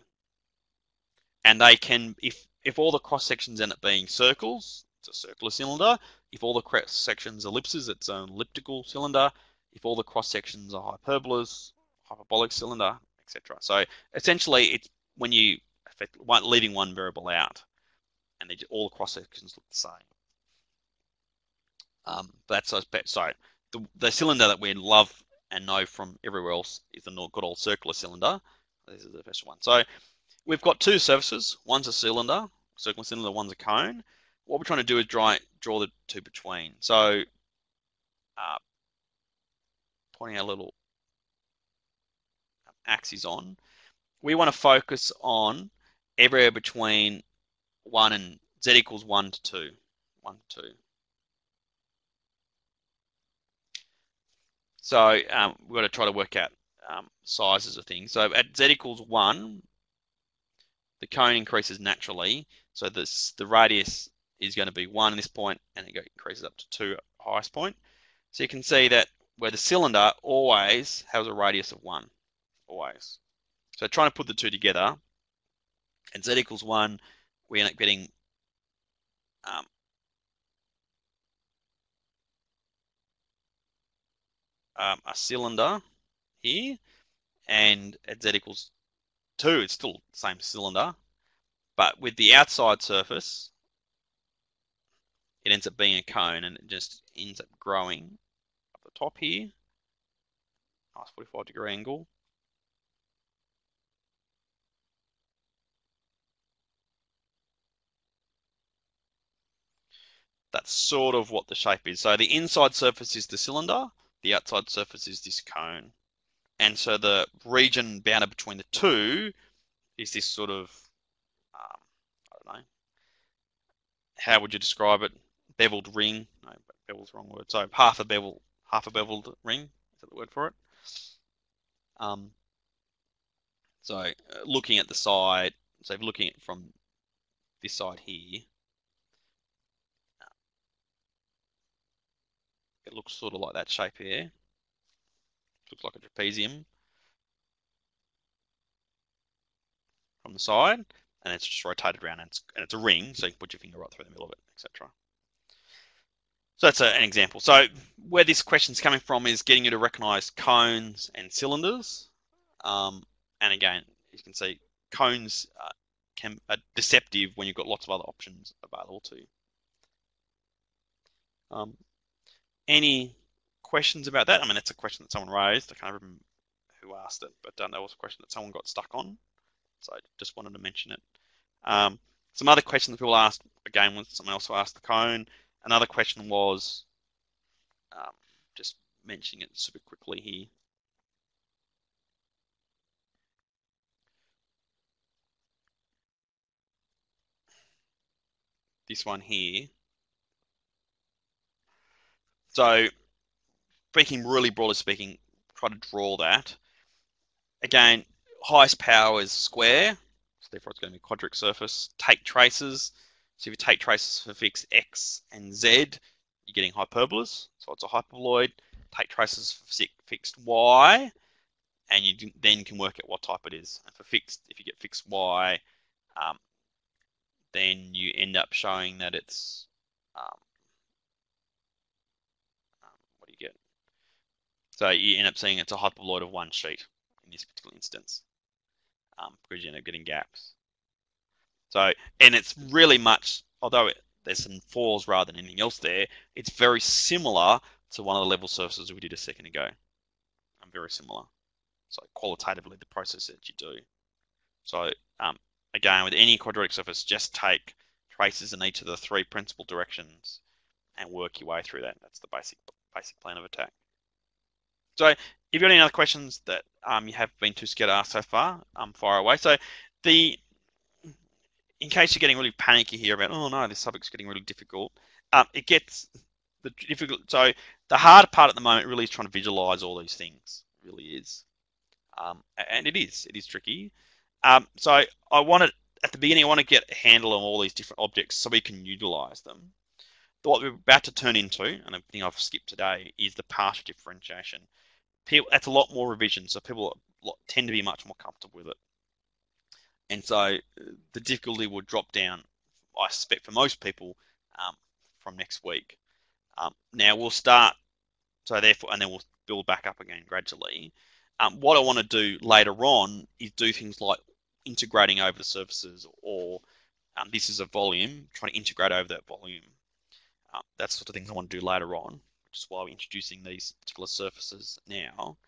And they can, if all the cross sections end up being circles, it's a circular cylinder. If all the cross sections are ellipses, it's an elliptical cylinder. If all the cross sections are hyperbolas, hyperbolic cylinder, etc. So essentially, it's when you leaving one variable out, and all the cross sections look the same. That's so. The cylinder that we love and know from everywhere else is the good old circular cylinder. This is the first one. So we've got two surfaces. One's a cylinder, circular cylinder. One's a cone. What we're trying to do is draw the two between. So pointing our little axes on, we want to focus on everywhere between 1 and z equals 1 to 2. 1 to 2. So we've got to try to work out sizes of things. So at z equals 1, the cone increases naturally. So the radius is going to be 1 at this point, and it increases up to 2 at the highest point. So you can see that where the cylinder always has a radius of 1. Always. So trying to put the two together, at z equals 1, we end up getting a cylinder here, and at z equals 2, it's still the same cylinder, but with the outside surface, it ends up being a cone, and it just ends up growing up the top here. Nice 45-degree angle. That's sort of what the shape is. So the inside surface is the cylinder, the outside surface is this cone. And so the region bounded between the two is this sort of, I don't know, how would you describe it? Beveled ring. No, bevel's the wrong word. So half a beveled ring. Is that the word for it? So looking at the side, so if you're looking at it from this side here, it looks sort of like that shape here. Looks like a trapezium from the side, and it's just rotated around, and it's a ring, so you can put your finger right through the middle of it, etc. So that's an example. So where this question's coming from is getting you to recognize cones and cylinders. And again, you can see cones are deceptive when you've got lots of other options available to you. Any questions about that? I mean, that's a question that someone raised. I can't remember who asked it, but that was a question that someone got stuck on. So I just wanted to mention it. Some other questions people asked, again, was someone else who asked the cone. Another question was, just mentioning it super quickly here. this one here. So speaking really broadly speaking, try to draw that. Again, highest power is square, so therefore it's going to be a quadric surface. Take traces. So if you take traces for fixed x and z, you're getting hyperbolas. So it's a hyperboloid. Take traces for fixed y, and you then can work out what type it is. And for fixed, if you get fixed y, then you end up showing that it's what do you get? So you end up seeing it's a hyperboloid of one sheet in this particular instance, because you end up getting gaps. So, and it's really much, although there's some falls rather than anything else there, it's very similar to one of the level surfaces we did a second ago. Very similar. So qualitatively, the process that you do. So again, with any quadratic surface, just take traces in each of the three principal directions and work your way through that. That's the basic plan of attack. So if you've got any other questions that you have been too scared to ask so far, fire away. So in case you're getting really panicky here about, oh no, this subject's getting really difficult, it gets difficult. So the hard part at the moment really is trying to visualize all these things. It really is, and it is tricky. So at the beginning, I want to get a handle on all these different objects so we can utilize them. What we're about to turn into, and a thing I've skipped today, is the partial differentiation. That's a lot more revision, so people tend to be much more comfortable with it. And so the difficulty will drop down, I suspect, for most people from next week. Now we'll start, so therefore, and then we'll build back up again gradually. What I want to do later on is do things like integrating over the surfaces, or this is a volume, trying to integrate over that volume. That's the sort of things I want to do later on, which is why we're introducing these particular surfaces now.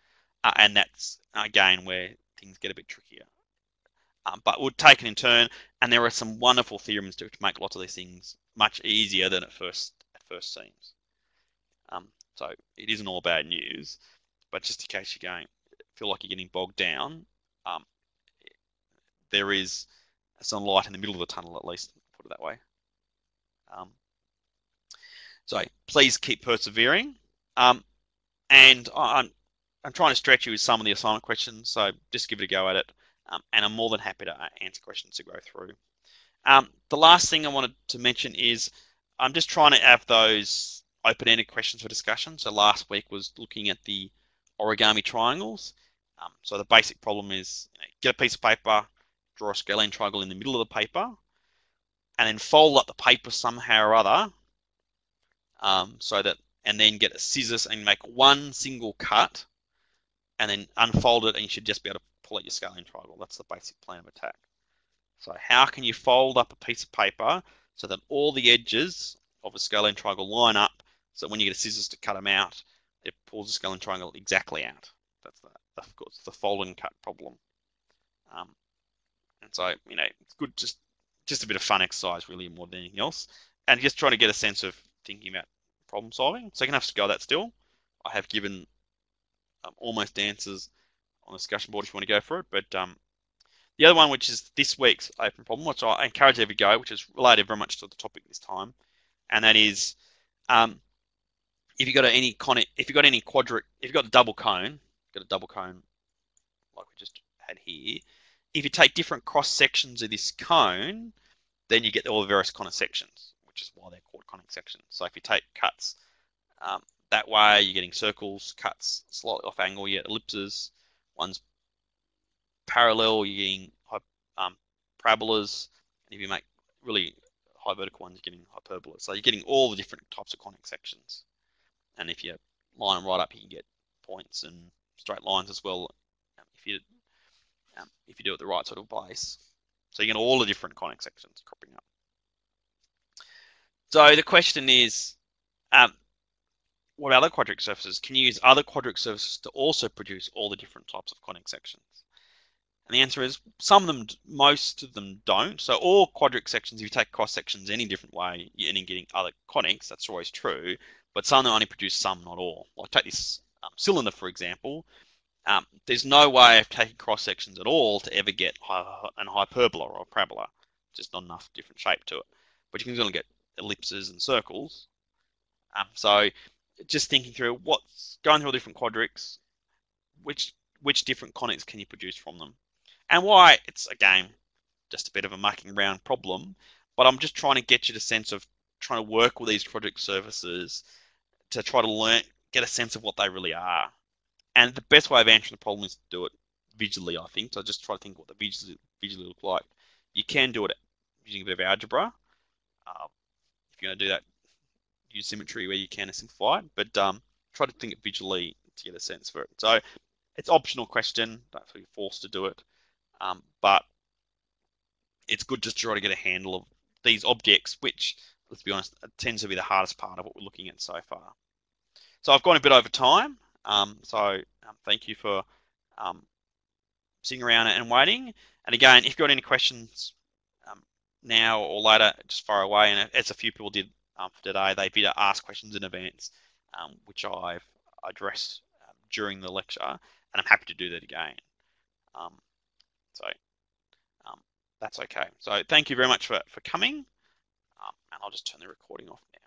And that's, again, where things get a bit trickier. But we'll take it in turn, and there are some wonderful theorems to make lots of these things much easier than it first seems. So it isn't all bad news, but just in case you're feel like you're getting bogged down, there is some light in the middle of the tunnel, at least, put it that way. So please keep persevering. And I'm trying to stretch you with some of the assignment questions, so just give it a go at it. And I'm more than happy to answer questions to go through. The last thing I wanted to mention is I'm just trying to have those open-ended questions for discussion. So last week was looking at the origami triangles. So the basic problem is get a piece of paper, draw a scalene triangle in the middle of the paper, and then fold up the paper somehow or other, and then get a scissors and make one single cut, and then unfold it, and you should just be able to pull out your scalene triangle. That's the basic plan of attack. So how can you fold up a piece of paper so that all the edges of a scalene triangle line up, so when you get a scissors to cut them out, it pulls the scalene triangle exactly out. That's of course the fold and cut problem. And so it's good, just a bit of fun exercise really more than anything else, and just trying to get a sense of thinking about problem solving. So you can have to go that still. I have given almost answers on the discussion board if you want to go for it. But the other one, which is this week's open problem, which I encourage every go, which is related very much to the topic this time, and that is if you've got any quadric, if you've got a double cone, like we just had here. If you take different cross sections of this cone, then you get all the various conic sections, which is why they're called conic sections. So if you take cuts that way, you're getting circles, cuts slightly off angle, you get ellipses. One's parallel, you're getting parabolas. And if you make really high vertical ones, you're getting hyperbolas. So you're getting all the different types of conic sections. And if you line them right up, you can get points and straight lines as well. If you do it the right sort of place. So you get all the different conic sections cropping up. So the question is, what other quadric surfaces? Can you use other quadric surfaces to also produce all the different types of conic sections? And the answer is some of them, most of them don't. So all quadric sections, if you take cross sections any different way, you're getting other conics. That's always true. But some of them only produce some, not all. Like take this cylinder, for example. There's no way of taking cross sections at all to ever get an hyperbola or a parabola. Just not enough different shape to it. But you can only get ellipses and circles. So just thinking through what's going through all different quadrics, which different conics can you produce from them, and why it's again just a bit of a mucking around problem, but I'm just trying to get you the sense of trying to work with these quadric surfaces to try to get a sense of what they really are. And the best way of answering the problem is to do it visually, I think. So just try to think what the visually look like. You can do it using a bit of algebra. If you're going to do that, use symmetry where you can to simplify it, but try to think it visually to get a sense for it. So it's optional question. Don't feel you're forced to do it, but it's good just to try to get a handle of these objects, which, let's be honest, tends to be the hardest part of what we're looking at so far. So I've gone a bit over time. Thank you for sitting around and waiting. And again, if you've got any questions now or later, just fire away. And as a few people did for today, they did ask questions in advance, which I've addressed during the lecture, and I'm happy to do that again. Um, so that's okay. So thank you very much for coming, and I'll just turn the recording off now.